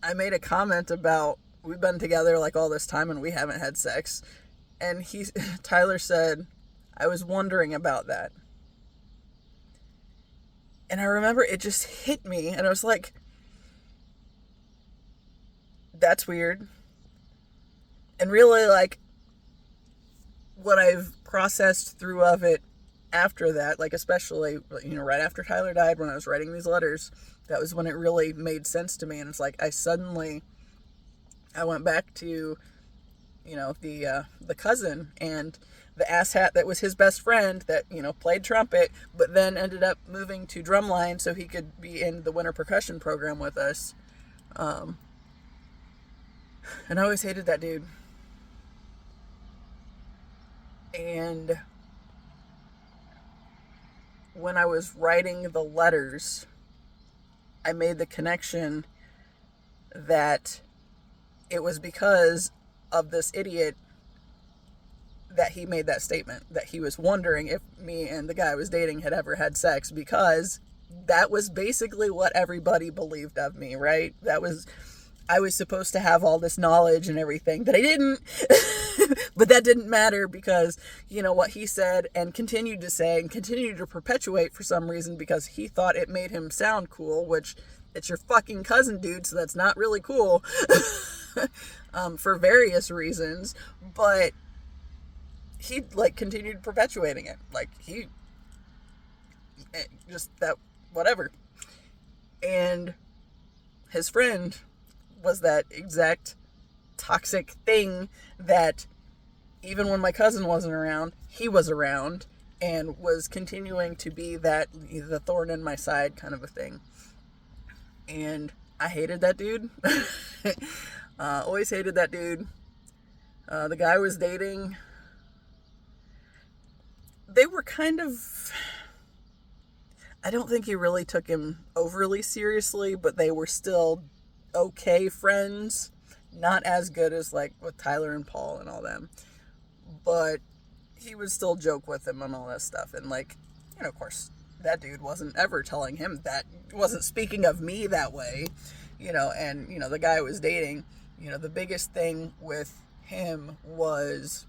I made a comment about, we've been together like all this time and we haven't had sex, and Tyler said, I was wondering about that. And I remember it just hit me, and I was like, that's weird. And really, like, what I've processed through of it after that, like especially, right after Tyler died, when I was writing these letters, that was when it really made sense to me. And it's like, I went back to, the cousin and the asshat that was his best friend that, played trumpet, but then ended up moving to drumline so he could be in the winter percussion program with us. And I always hated that dude. And when I was writing the letters, I made the connection that it was because of this idiot that he made that statement, that he was wondering if me and the guy I was dating had ever had sex, because that was basically what everybody believed of me, right? I was supposed to have all this knowledge and everything that I didn't, but that didn't matter because, what he said and continued to say and continued to perpetuate for some reason, because he thought it made him sound cool, which it's your fucking cousin, dude, so that's not really cool for various reasons, but he continued perpetuating it. Just that, whatever. And his friend was that exact toxic thing that even when my cousin wasn't around, he was around and was continuing to be the thorn in my side kind of a thing. And I hated that dude. Always hated that dude. The guy I was dating, they were kind of, I don't think he really took him overly seriously, but they were still okay friends. Not as good as with Tyler and Paul and all them, but he would still joke with him and all that stuff. And of course, that dude wasn't ever telling him that, wasn't speaking of me that way, and the guy I was dating, the biggest thing with him was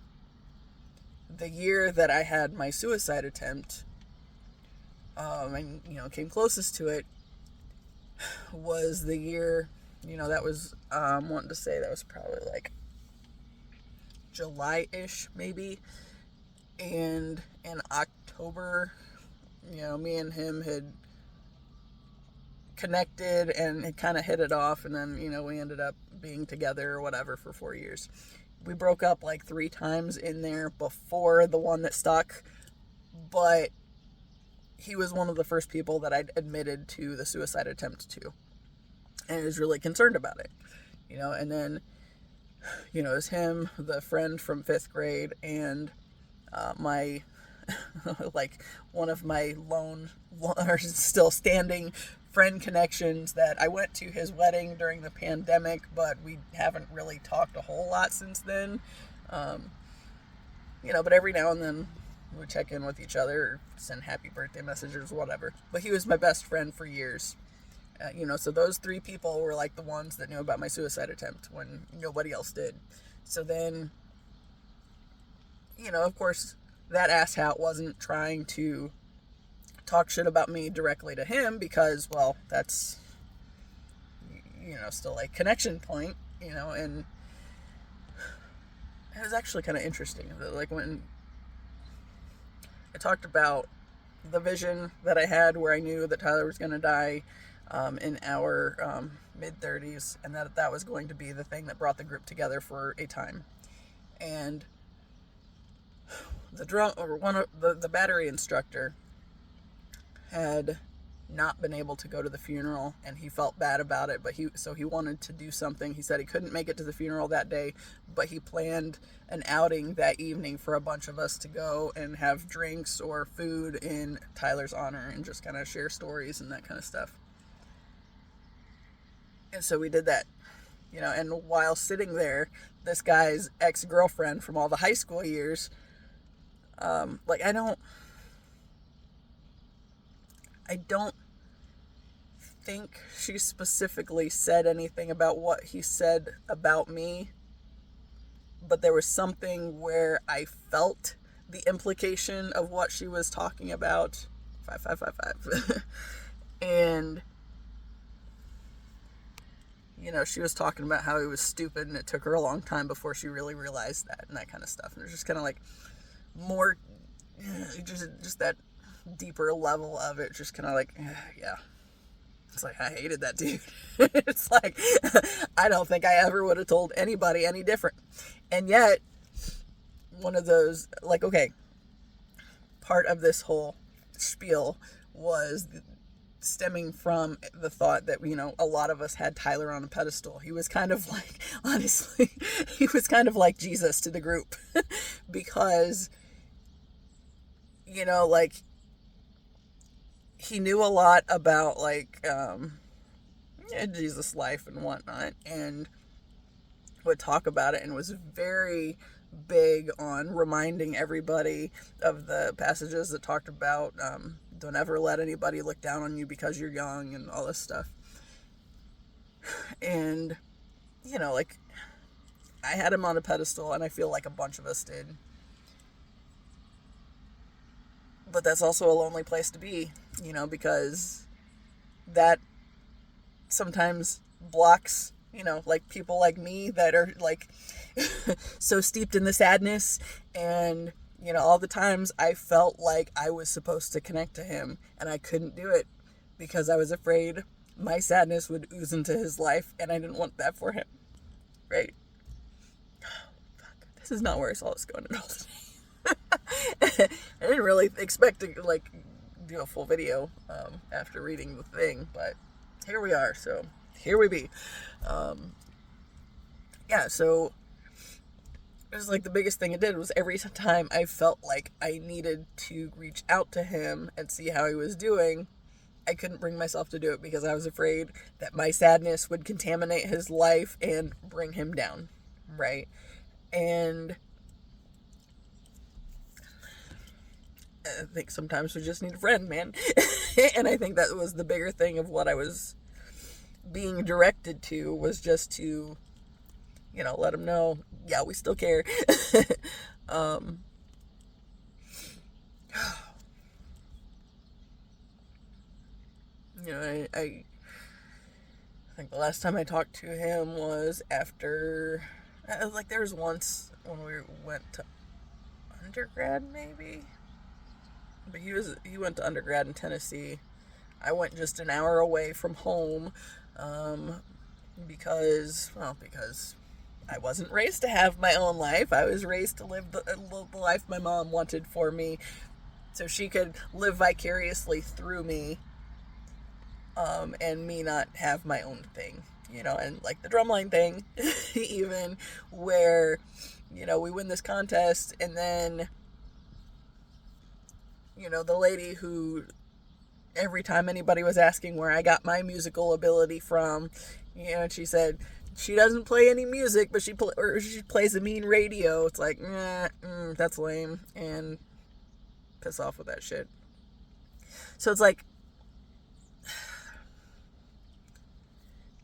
the year that I had my suicide attempt, and came closest to it, was the year, that was, wanting to say that was probably July-ish maybe, and in October, me and him had connected and had kind of hit it off, and then, we ended up being together or whatever for 4 years. We broke up 3 times in there before the one that stuck, but he was one of the first people that I'd admitted to the suicide attempt to, and I was really concerned about it, and then, it was him, the friend from 5th grade, and my, one of my lone, or still standing friend connections that I went to his wedding during the pandemic, but we haven't really talked a whole lot since then, but every now and then we check in with each other, or send happy birthday messages, whatever. But he was my best friend for years. So those 3 people were the ones that knew about my suicide attempt when nobody else did. So then, of course, that asshat wasn't trying to talk shit about me directly to him because, well, that's still like connection point, and it was actually kind of interesting. Like when I talked about the vision that I had where I knew that Tyler was going to die in our mid-30s, and that was going to be the thing that brought the group together for a time. And the battery instructor had not been able to go to the funeral, and he felt bad about it, but he wanted to do something. He said he couldn't make it to the funeral that day, but he planned an outing that evening for a bunch of us to go and have drinks or food in Tyler's honor and just kind of share stories and that kind of stuff. And so we did that, and while sitting there, this guy's ex-girlfriend from all the high school years, I don't think she specifically said anything about what he said about me, but there was something where I felt the implication of what she was talking about. 5555. And she was talking about how he was stupid, and it took her a long time before she really realized that, and that kind of stuff. And it was just kind of like more, just that deeper level of it, just kind of like, yeah. It's like, I hated that dude. It's like, I don't think I ever would have told anybody any different. And yet, one of those, like, okay, part of this whole spiel was stemming from the thought that, a lot of us had Tyler on a pedestal. He was kind of like, honestly, he was kind of like Jesus to the group. Because, he knew a lot about, Jesus' life and whatnot, and would talk about it, and was very big on reminding everybody of the passages that talked about don't ever let anybody look down on you because you're young and all this stuff. And, I had him on a pedestal, and I feel like a bunch of us did. But that's also a lonely place to be, because that sometimes blocks, people like me that are so steeped in the sadness, and, all the times I felt like I was supposed to connect to him, and I couldn't do it because I was afraid my sadness would ooze into his life, and I didn't want that for him, right? Fuck, this is not where I saw this going at all today. I didn't really expect to do a full video after reading the thing, but here we are, so here we be. So it was the biggest thing it did was every time I felt like I needed to reach out to him and see how he was doing, I couldn't bring myself to do it because I was afraid that my sadness would contaminate his life and bring him down, right? And I think sometimes we just need a friend, man. And I think that was the bigger thing of what I was being directed to, was just to, let him know, yeah, we still care. I think the last time I talked to him was after, there was once when we went to undergrad, maybe? But he went to undergrad in Tennessee. I went just an hour away from home, because I wasn't raised to have my own life. I was raised to live the life my mom wanted for me, so she could live vicariously through me, and me not have my own thing, and the drumline thing, even, where, we win this contest, and then, the lady who, every time anybody was asking where I got my musical ability from, she said she doesn't play any music, but she plays a mean radio. It's like, that's lame, and piss off with that shit. So it's like,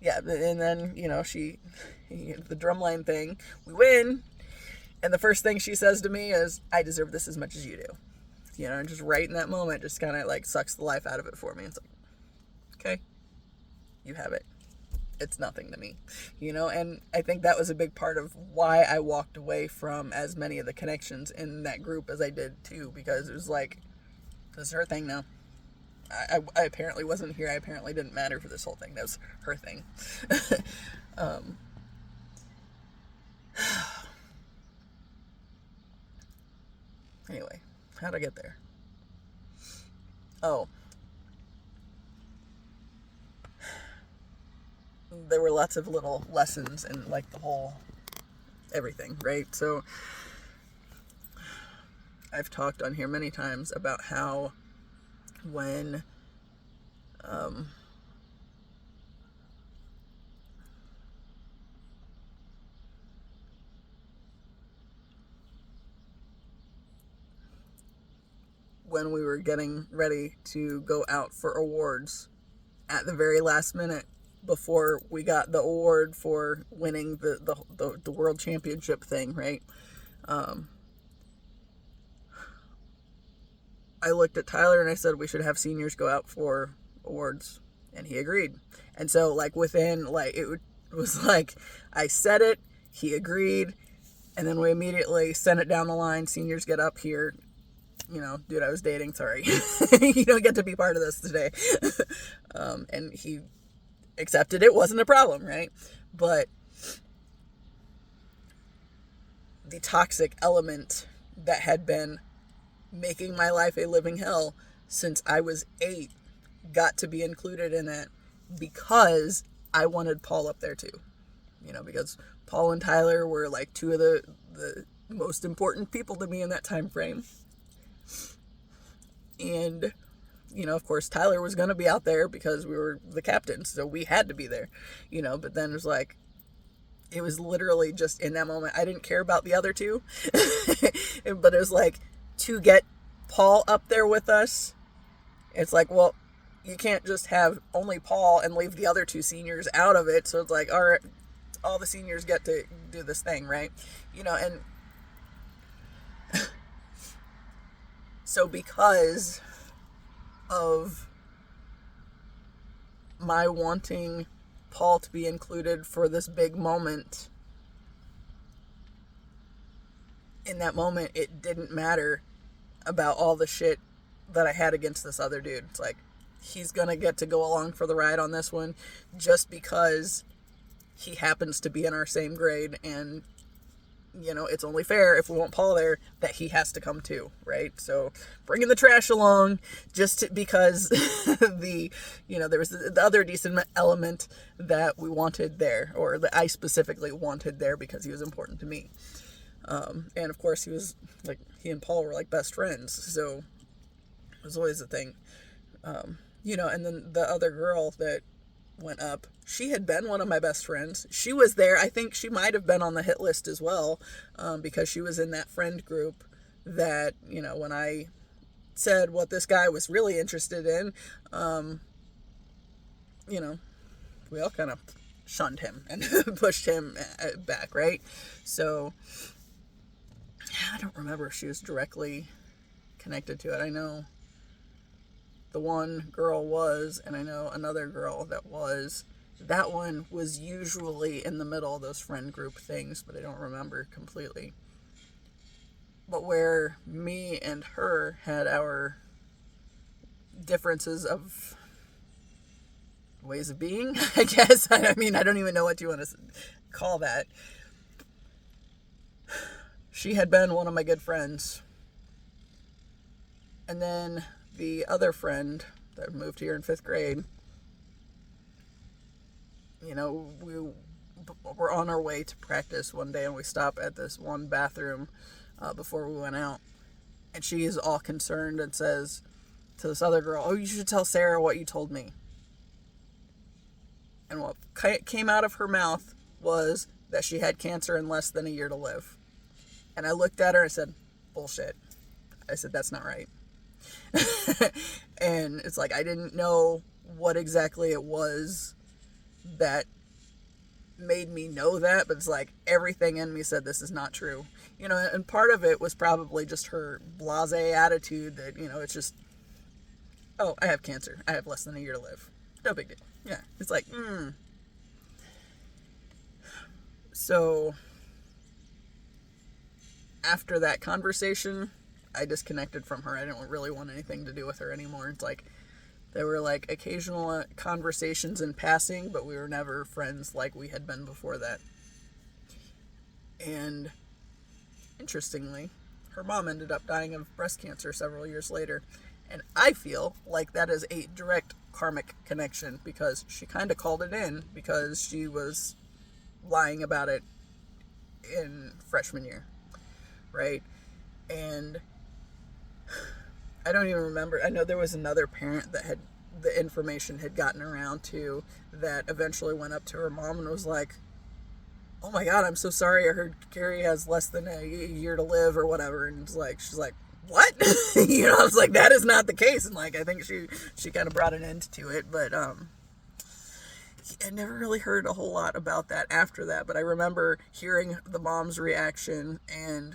yeah, and then, the drumline thing, we win, and the first thing she says to me is, I deserve this as much as you do. And just right in that moment, just kind of sucks the life out of it for me. It's like, okay, you have it. it's nothing to me, and I think that was a big part of why I walked away from as many of the connections in that group as I did too, because it was like, this is her thing now. I apparently wasn't here. I apparently didn't matter for this whole thing. That was her thing. Anyway, how'd I get there? Oh, there were lots of little lessons in like the whole everything, right? So I've talked on here many times about how when when we were getting ready to go out for awards at the very last minute before we got the award for winning the world championship thing, right? I looked at Tyler and I said we should have seniors go out for awards, and he agreed. And so like within like it was like I said it, he agreed, and then we immediately sent it down the line. Seniors, get up here. Dude, I was dating. Sorry, you don't get to be part of this today. And he accepted it. Wasn't a problem, right? But the toxic element that had been making my life a living hell since I was 8 got to be included in it because I wanted Paul up there too. Because Paul and Tyler were like two of the most important people to me in that time frame. And, of course, Tyler was going to be out there because we were the captains, so we had to be there, but then it was literally just in that moment. I didn't care about the other two, but it was like, to get Paul up there with us, it's like, well, you can't just have only Paul and leave the other 2 seniors out of it. So it's like, all right, all the seniors get to do this thing, right? And so because of my wanting Paul to be included for this big moment, in that moment, it didn't matter about all the shit that I had against this other dude. It's like, he's gonna get to go along for the ride on this one just because he happens to be in our same grade, and it's only fair if we want Paul there that he has to come too, right? So bringing the trash along because there was the other decent element that we wanted there, or that I specifically wanted there because he was important to me. And of course he and Paul were like best friends, so it was always a thing. And then the other girl that went up, she had been one of my best friends. She was there. I think she might have been on the hit list as well, because she was in that friend group that, when I said what this guy was really interested in, we all kind of shunned him and pushed him back, right? So I don't remember if she was directly connected to it. I know the one girl was, and I know another girl that was. That one was usually in the middle of those friend group things, but I don't remember completely. But where me and her had our differences of ways of being, I guess. I mean, I don't even know what you want to call that. She had been one of my good friends. And then the other friend that moved here in 5th grade, we were on our way to practice one day, and we stopped at this one bathroom before we went out. And she is all concerned and says to this other girl, "Oh, you should tell Sarah what you told me." And what came out of her mouth was that she had cancer and less than a year to live. And I looked at her and said, "Bullshit." I said, "That's not right." And it's like, I didn't know what exactly it was that made me know that, but it's like everything in me said this is not true. And part of it was probably just her blasé attitude that, it's just, oh, I have cancer. I have less than a year to live. No big deal. Yeah. It's like, So after that conversation, I disconnected from her. I didn't really want anything to do with her anymore. It's like there were like occasional conversations in passing, but we were never friends like we had been before that. And interestingly, her mom ended up dying of breast cancer several years later. And I feel like that is a direct karmic connection, because she kind of called it in because she was lying about it in freshman year, right? And I don't even remember. I know there was another parent that the information had gotten around to, that eventually went up to her mom and was like, oh my God, I'm so sorry. I heard Carrie has less than a year to live or whatever. And it's like, she's like, what? I was like, that is not the case. And like, I think she kind of brought an end to it, but, I never really heard a whole lot about that after that, but I remember hearing the mom's reaction and,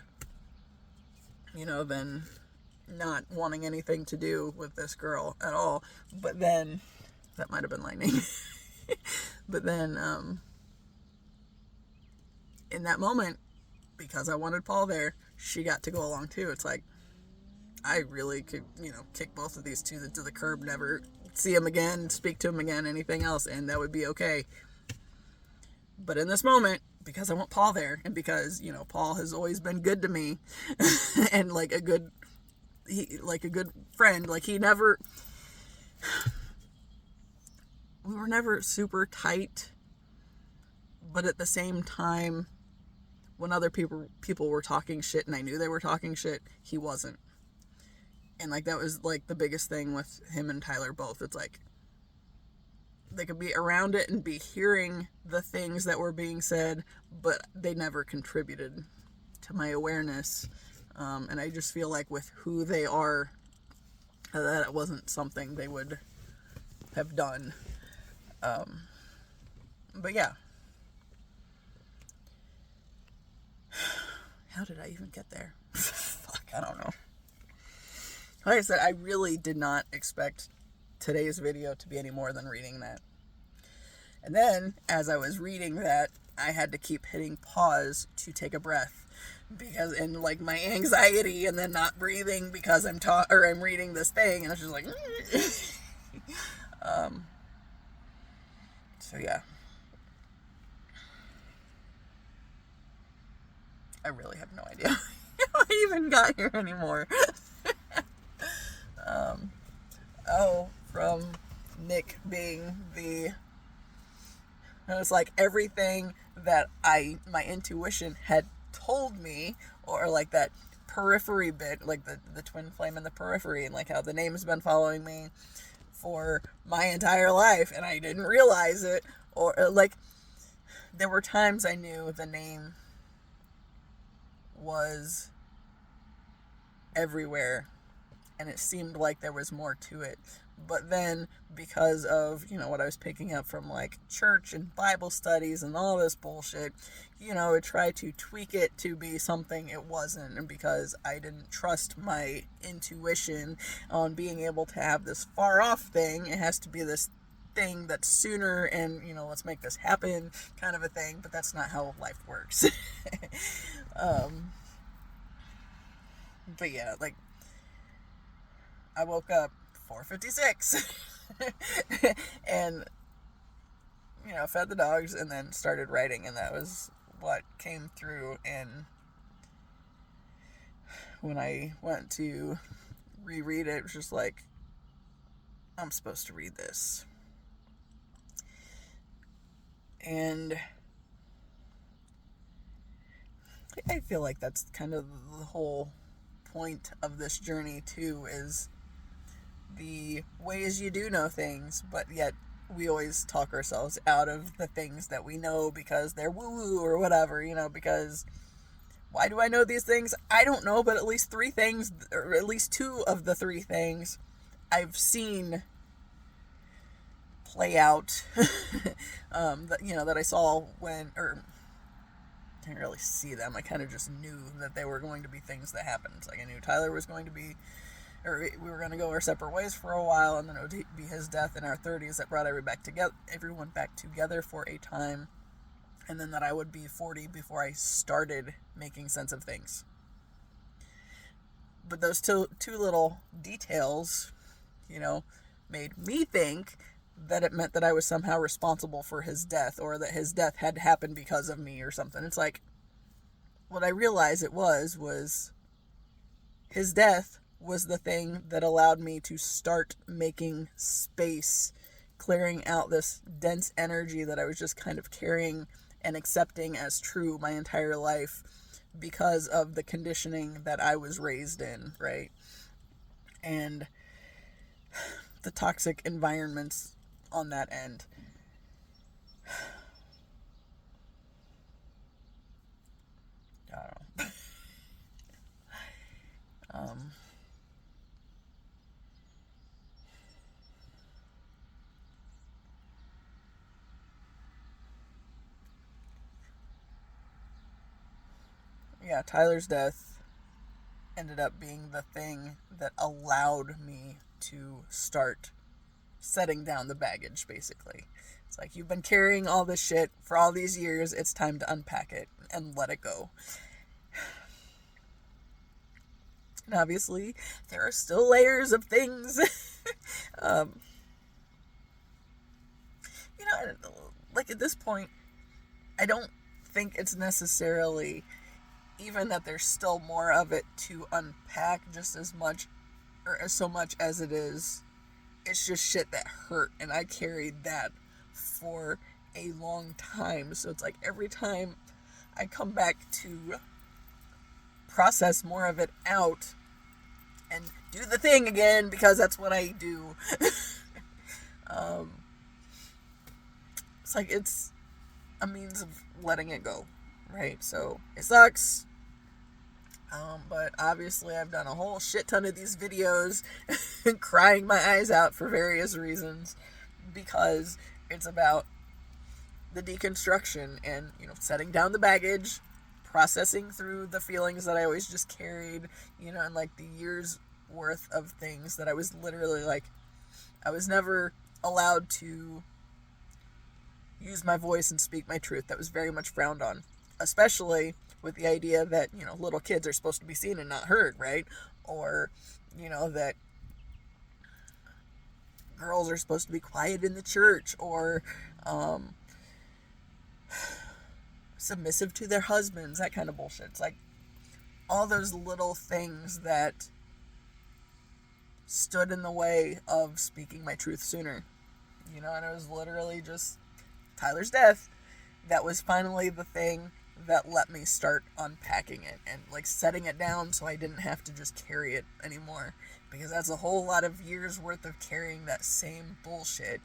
then not wanting anything to do with this girl at all. But then, that might have been lightning. But then, in that moment, because I wanted Paul there, she got to go along too. It's like, I really could, kick both of these two to the curb, never see him again, speak to him again, anything else, and that would be okay. But in this moment, because I want Paul there, and because, Paul has always been good to me, and like a good friend, like we were never super tight, but at the same time, when other people were talking shit and I knew they were talking shit, he wasn't. And like that was like the biggest thing with him and Tyler both. It's like they could be around it and be hearing the things that were being said, but they never contributed to my awareness. And I just feel like with who they are, that it wasn't something they would have done. But yeah. How did I even get there? Fuck, I don't know. Like I said, I really did not expect today's video to be any more than reading that. And then, as I was reading that, I had to keep hitting pause to take a breath. Because, and like my anxiety and then not breathing because I'm reading this thing, and it's just like, so yeah. I really have no idea how I even got here anymore. From Nick being it's like everything that my intuition had told me, or like that periphery bit, like the twin flame in the periphery, and like how the name has been following me for my entire life and I didn't realize it, or like there were times I knew the name was everywhere and it seemed like there was more to it. But then, because of, what I was picking up from, like, church and Bible studies and all this bullshit, it tried to tweak it to be something it wasn't. And because I didn't trust my intuition on being able to have this far-off thing, it has to be this thing that's sooner and, let's make this happen kind of a thing. But that's not how life works. But yeah, like, I woke up 4:56 and fed the dogs and then started writing, and that was what came through. And when I went to reread it, it was just like, I'm supposed to read this. And I feel like that's kind of the whole point of this journey too, is the ways you do know things, but yet we always talk ourselves out of the things that we know because they're woo-woo or whatever, because why do I know these things? I don't know, but at least 3 things, or at least 2 of the 3 things I've seen play out, that I saw or I didn't really see them. I kind of just knew that they were going to be things that happened. Like I knew Tyler was going to be, or we were going to go our separate ways for a while, and then it would be his death in our 30s that brought everyone back together for a time. and then that I would be 40 before I started making sense of things. But those two little details, made me think that it meant that I was somehow responsible for his death, or that his death had happened because of me or something. It's like, what I realized it was his death was the thing that allowed me to start making space, clearing out this dense energy that I was just kind of carrying and accepting as true my entire life because of the conditioning that I was raised in, right? And the toxic environments on that end. I don't know. Yeah, Tyler's death ended up being the thing that allowed me to start setting down the baggage, basically. It's like, you've been carrying all this shit for all these years, it's time to unpack it and let it go. And obviously, there are still layers of things. Like at this point, I don't think it's necessarily even that there's still more of it to unpack just as much or as so much as it is. It's just shit that hurt, and I carried that for a long time. So it's like every time I come back to process more of it out and do the thing again, because that's what I do. It's like it's a means of letting it go, right? So it sucks. But obviously I've done a whole shit ton of these videos crying my eyes out for various reasons, because it's about the deconstruction and, setting down the baggage, processing through the feelings that I always just carried, and like the years worth of things that I was literally like, I was never allowed to use my voice and speak my truth. That was very much frowned on, especially with the idea that, little kids are supposed to be seen and not heard, right? Or, that girls are supposed to be quiet in the church, or submissive to their husbands, that kind of bullshit. It's like all those little things that stood in the way of speaking my truth sooner, and it was literally just Tyler's death that was finally the thing that let me start unpacking it and like setting it down so I didn't have to just carry it anymore, because that's a whole lot of years worth of carrying that same bullshit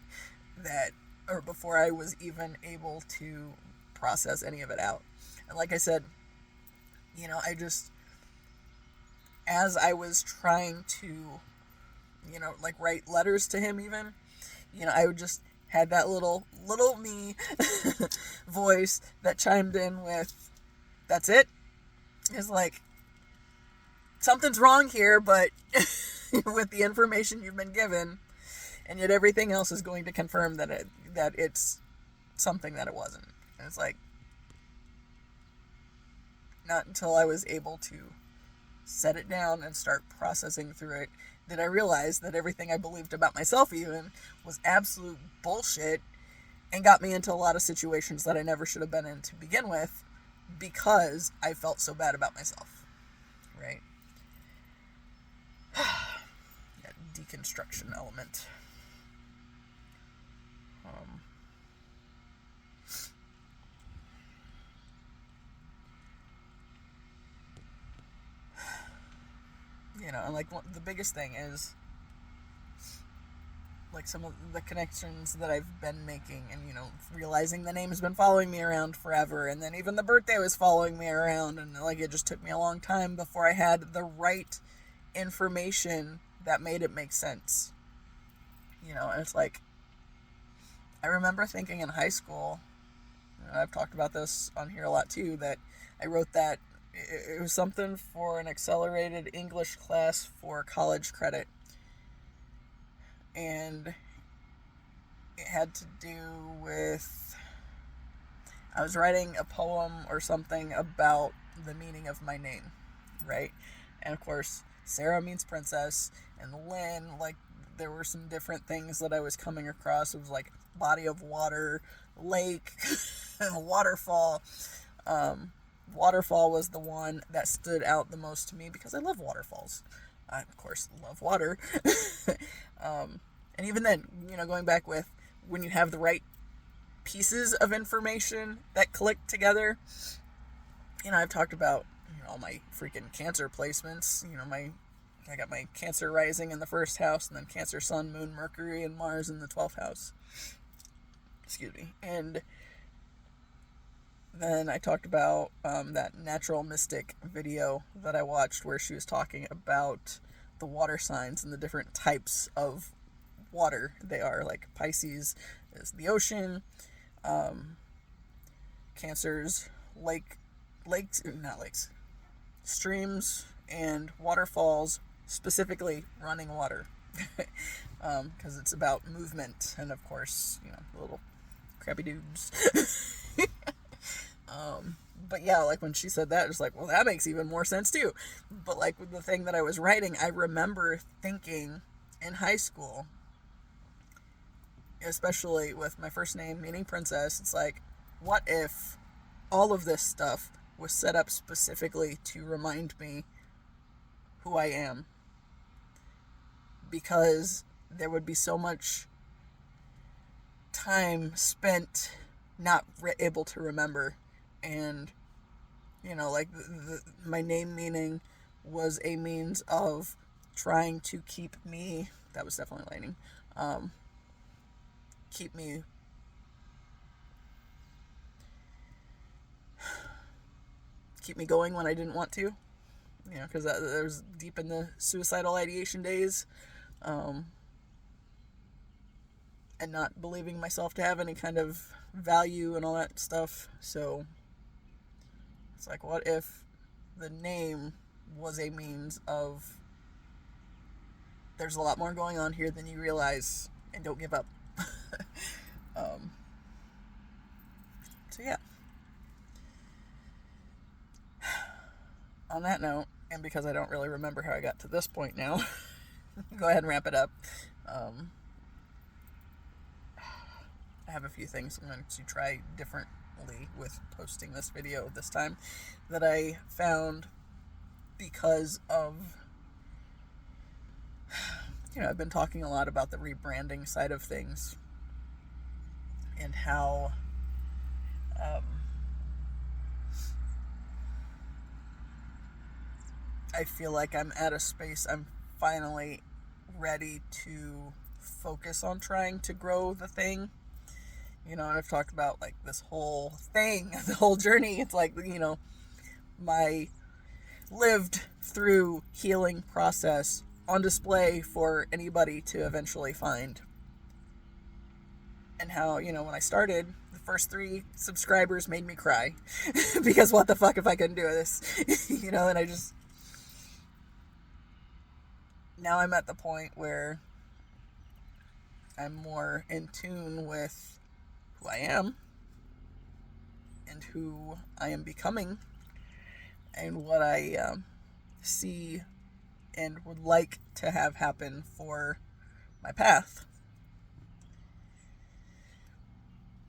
or before I was even able to process any of it out. And like I said, I just, as I was trying to, like write letters to him even, I would just had that little me voice that chimed in with, that's it. It's like, something's wrong here, but with the information you've been given, and yet everything else is going to confirm that it's something that it wasn't. And it's like, not until I was able to set it down and start processing through it did I realize that everything I believed about myself even was absolute bullshit, and got me into a lot of situations that I never should have been in to begin with, because I felt so bad about myself, right? That deconstruction element. And like the biggest thing is like some of the connections that I've been making, and realizing the name has been following me around forever, and then even the birthday was following me around, and like it just took me a long time before I had the right information that made it make sense. And it's like, I remember thinking in high school, I've talked about this on here a lot too, that I wrote that it was something for an accelerated English class for college credit. And it had to do with I was writing a poem or something about the meaning of my name, right? And of course, Sarah means princess, and Lynn, like, there were some different things that I was coming across. It was like body of water, lake, waterfall. Waterfall was the one that stood out the most to me because I love waterfalls. I, of course, love water. And even then, going back with when you have the right pieces of information that click together, I've talked about, all my freaking Cancer placements. I got my Cancer rising in the first house, and then Cancer, Sun, Moon, Mercury, and Mars in the 12th house. Excuse me. And then I talked about that Natural Mystic video that I watched where she was talking about the water signs and the different types of water they are. Like Pisces is the ocean, Cancer's streams and waterfalls, specifically running water, because it's about movement and, of course, the little crappy dudes. But yeah, like when she said that, it's like, well, that makes even more sense too. But like with the thing that I was writing, I remember thinking in high school, especially with my first name meaning princess, it's like, what if all of this stuff was set up specifically to remind me who I am? Because there would be so much time spent not able to remember. And, like my name meaning was a means of trying to keep me, that was definitely lightning, keep me going when I didn't want to, because I was deep in the suicidal ideation days, and not believing myself to have any kind of value and all that stuff. So it's like, what if the name was a means of, there's a lot more going on here than you realize, and don't give up. So yeah. On that note, and because I don't really remember how I got to this point now, go ahead and wrap it up. I have a few things I'm going to try differently with posting this video this time that I found because of, I've been talking a lot about the rebranding side of things and how I feel like I'm at a space I'm finally ready to focus on trying to grow the thing. And I've talked about like this whole thing, the whole journey. It's like, my lived through healing process on display for anybody to eventually find. And how, when I started, the first 3 subscribers made me cry because what the fuck if I couldn't do this, and I just, now I'm at the point where I'm more in tune with who I am and who I am becoming and what I see and would like to have happen for my path.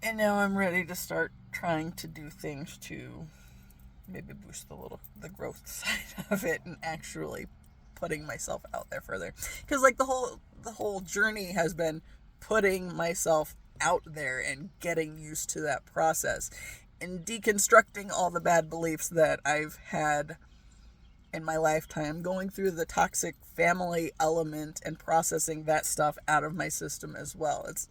And now I'm ready to start trying to do things to maybe boost the growth side of it and actually putting myself out there further. Because like the whole journey has been putting myself out there and getting used to that process and deconstructing all the bad beliefs that I've had in my lifetime, going through the toxic family element and processing that stuff out of my system as well. It's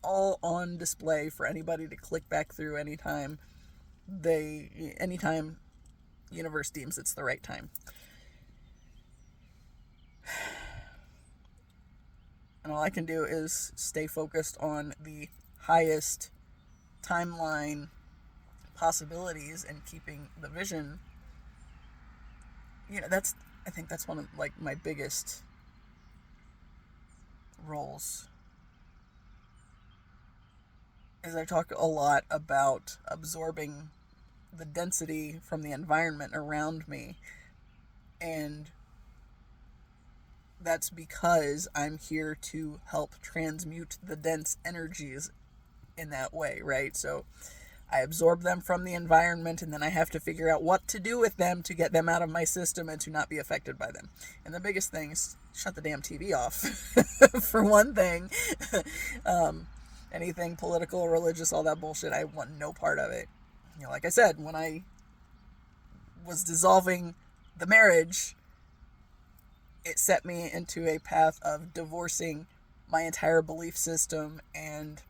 all on display for anybody to click back through anytime universe deems it's the right time. And all I can do is stay focused on the highest timeline possibilities and keeping the vision. I think that's one of like my biggest roles is I talk a lot about absorbing the density from the environment around me. And that's because I'm here to help transmute the dense energies in that way, right? So I absorb them from the environment, and then I have to figure out what to do with them to get them out of my system and to not be affected by them. And the biggest thing is shut the damn TV off, for one thing. Anything political, religious, all that bullshit, I want no part of it. You know, like I said, when I was dissolving the marriage, it set me into a path of divorcing my entire belief system and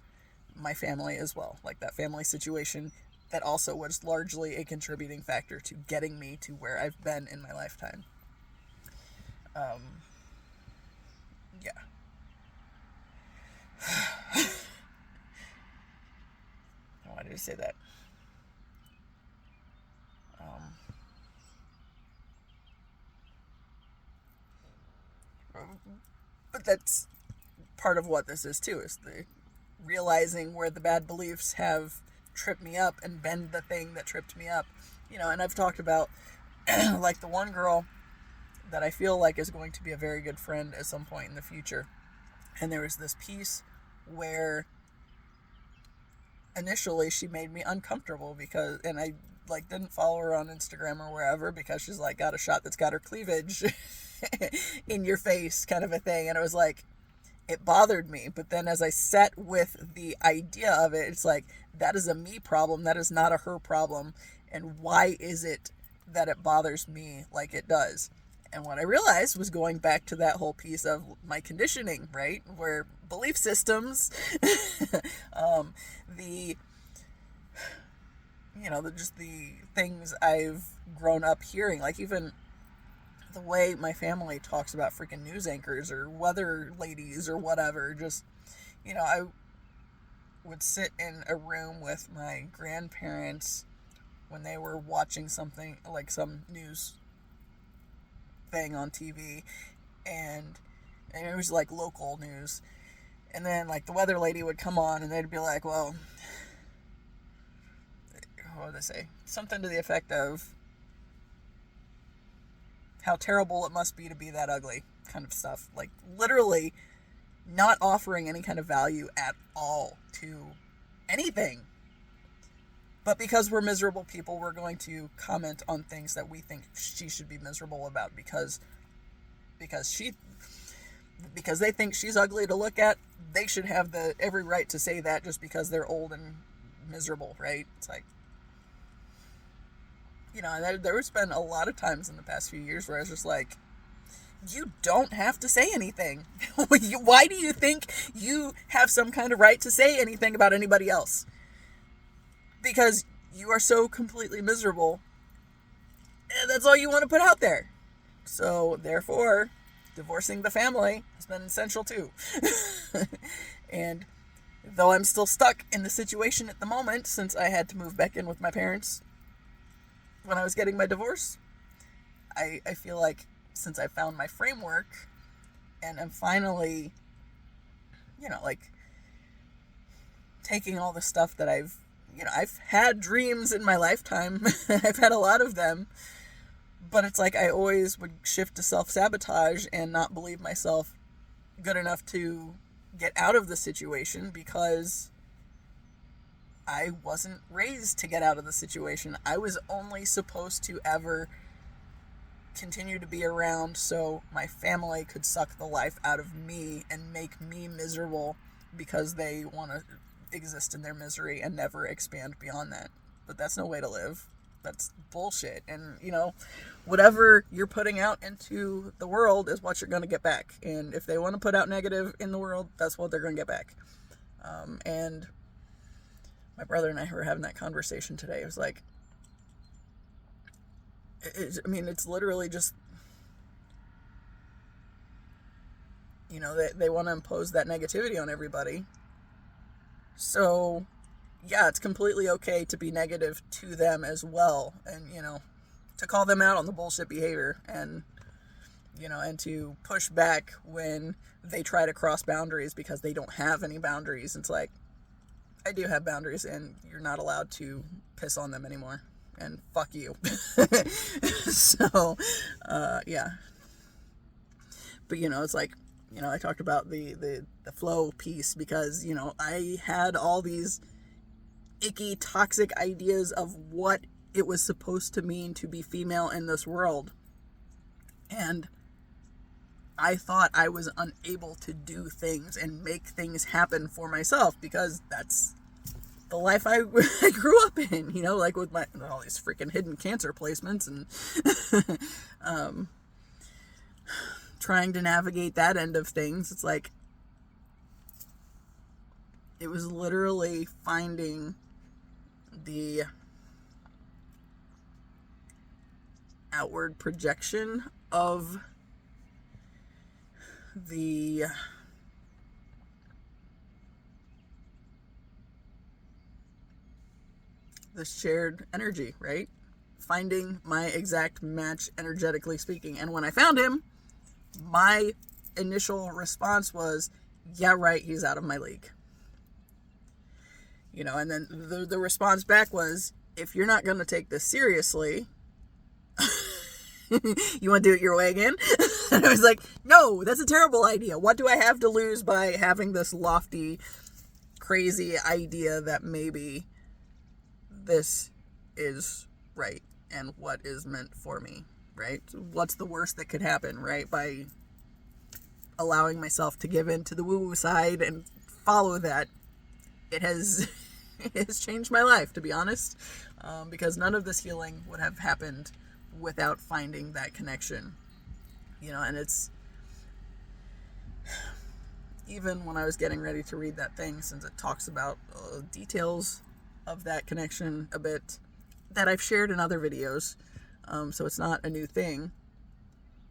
my family as well. Like that family situation that also was largely a contributing factor to getting me to where I've been in my lifetime. Yeah. Why did I say that? But that's part of what this is too, is the realizing where the bad beliefs have tripped me up and been the thing that tripped me up. You know, and I've talked about like the one girl that I feel like is going to be a very good friend at some point in the future. And there was this piece where initially she made me uncomfortable because, and I like didn't follow her on Instagram or wherever because she's like got a shot that's got her cleavage in your face kind of a thing. And it was like, it bothered me. But then as I sat with the idea of it, it's like, that is a me problem. That is not a her problem. And why is it that it bothers me like it does? And what I realized was going back to that whole piece of my conditioning, right? Where belief systems, just the things I've grown up hearing, like even the way my family talks about freaking news anchors or weather ladies or whatever. Just, I would sit in a room with my grandparents when they were watching something like some news thing on TV, and it was like local news, and then like the weather lady would come on and they'd be like, well, what would they say? Something to the effect of how terrible it must be to be that ugly, kind of stuff. Like literally not offering any kind of value at all to anything. But because we're miserable people, we're going to comment on things that we think she should be miserable about because they think she's ugly to look at. They should have every right to say that just because they're old and miserable, right? It's like, there's been a lot of times in the past few years where I was just like, you don't have to say anything. Why do you think you have some kind of right to say anything about anybody else? Because you are so completely miserable, and that's all you want to put out there. So, therefore, divorcing the family has been essential too. And though I'm still stuck in the situation at the moment, since I had to move back in with my parents when I was getting my divorce, I feel like since I found my framework and I'm finally, taking all the stuff that I've had dreams in my lifetime. I've had a lot of them. But it's like I always would shift to self-sabotage and not believe myself good enough to get out of the situation because I wasn't raised to get out of the situation. I was only supposed to ever continue to be around so my family could suck the life out of me and make me miserable because they want to exist in their misery and never expand beyond that. But that's no way to live. That's bullshit. And whatever you're putting out into the world is what you're going to get back. And if they want to put out negative in the world, that's what they're going to get back. And my brother and I were having that conversation today. It was like, it's literally just, they want to impose that negativity on everybody. So, yeah, it's completely okay to be negative to them as well. And, to call them out on the bullshit behavior and, and to push back when they try to cross boundaries because they don't have any boundaries. It's like, I do have boundaries, and you're not allowed to piss on them anymore. And fuck you. So, yeah. But, it's like, I talked about the flow piece because, I had all these icky, toxic ideas of what it was supposed to mean to be female in this world. And I thought I was unable to do things and make things happen for myself because that's the life I grew up in, like with all these freaking hidden cancer placements and trying to navigate that end of things. It's like, it was literally finding the outward projection of the shared energy, right? Finding my exact match, energetically speaking. And when I found him, my initial response was, yeah, right, he's out of my league. And then the response back was, if you're not going to take this seriously, you want to do it your way again? And I was like, no, that's a terrible idea. What do I have to lose by having this lofty, crazy idea that maybe this is right and what is meant for me, right? What's the worst that could happen, right? By allowing myself to give in to the woo-woo side and follow that, it has changed my life, to be honest, because none of this healing would have happened without finding that connection, and it's, even when I was getting ready to read that thing, since it talks about details of that connection a bit that I've shared in other videos, so it's not a new thing,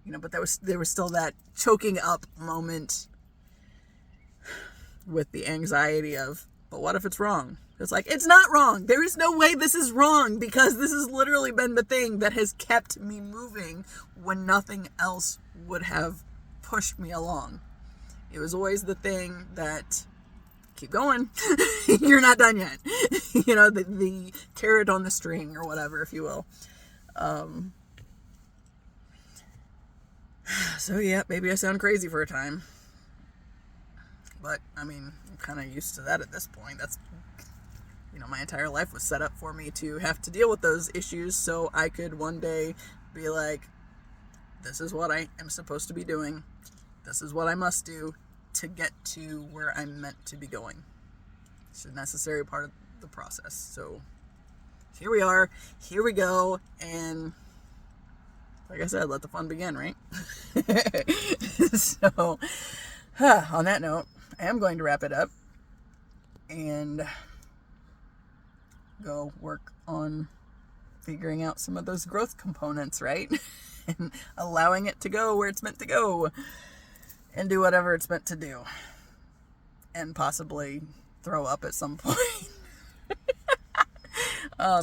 but there was still that choking up moment with the anxiety of, but what if it's wrong? It's like, it's not wrong. There is no way this is wrong, because this has literally been the thing that has kept me moving when nothing else would have pushed me along. It was always the thing that, keep going, you're not done yet. The carrot on the string, or whatever, if you will. So yeah, maybe I sound crazy for a time. But, I'm kind of used to that at this point. That's, my entire life was set up for me to have to deal with those issues so I could one day be like, this is what I am supposed to be doing. This is what I must do to get to where I'm meant to be going. It's a necessary part of the process. So here we are, here we go, and like I said, let the fun begin, right? So, on that note, I am going to wrap it up and go work on figuring out some of those growth components, right? And allowing it to go where it's meant to go and do whatever it's meant to do, and possibly throw up at some point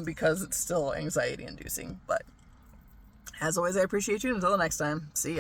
because it's still anxiety inducing. But as always, I appreciate you. Until the next time, see ya.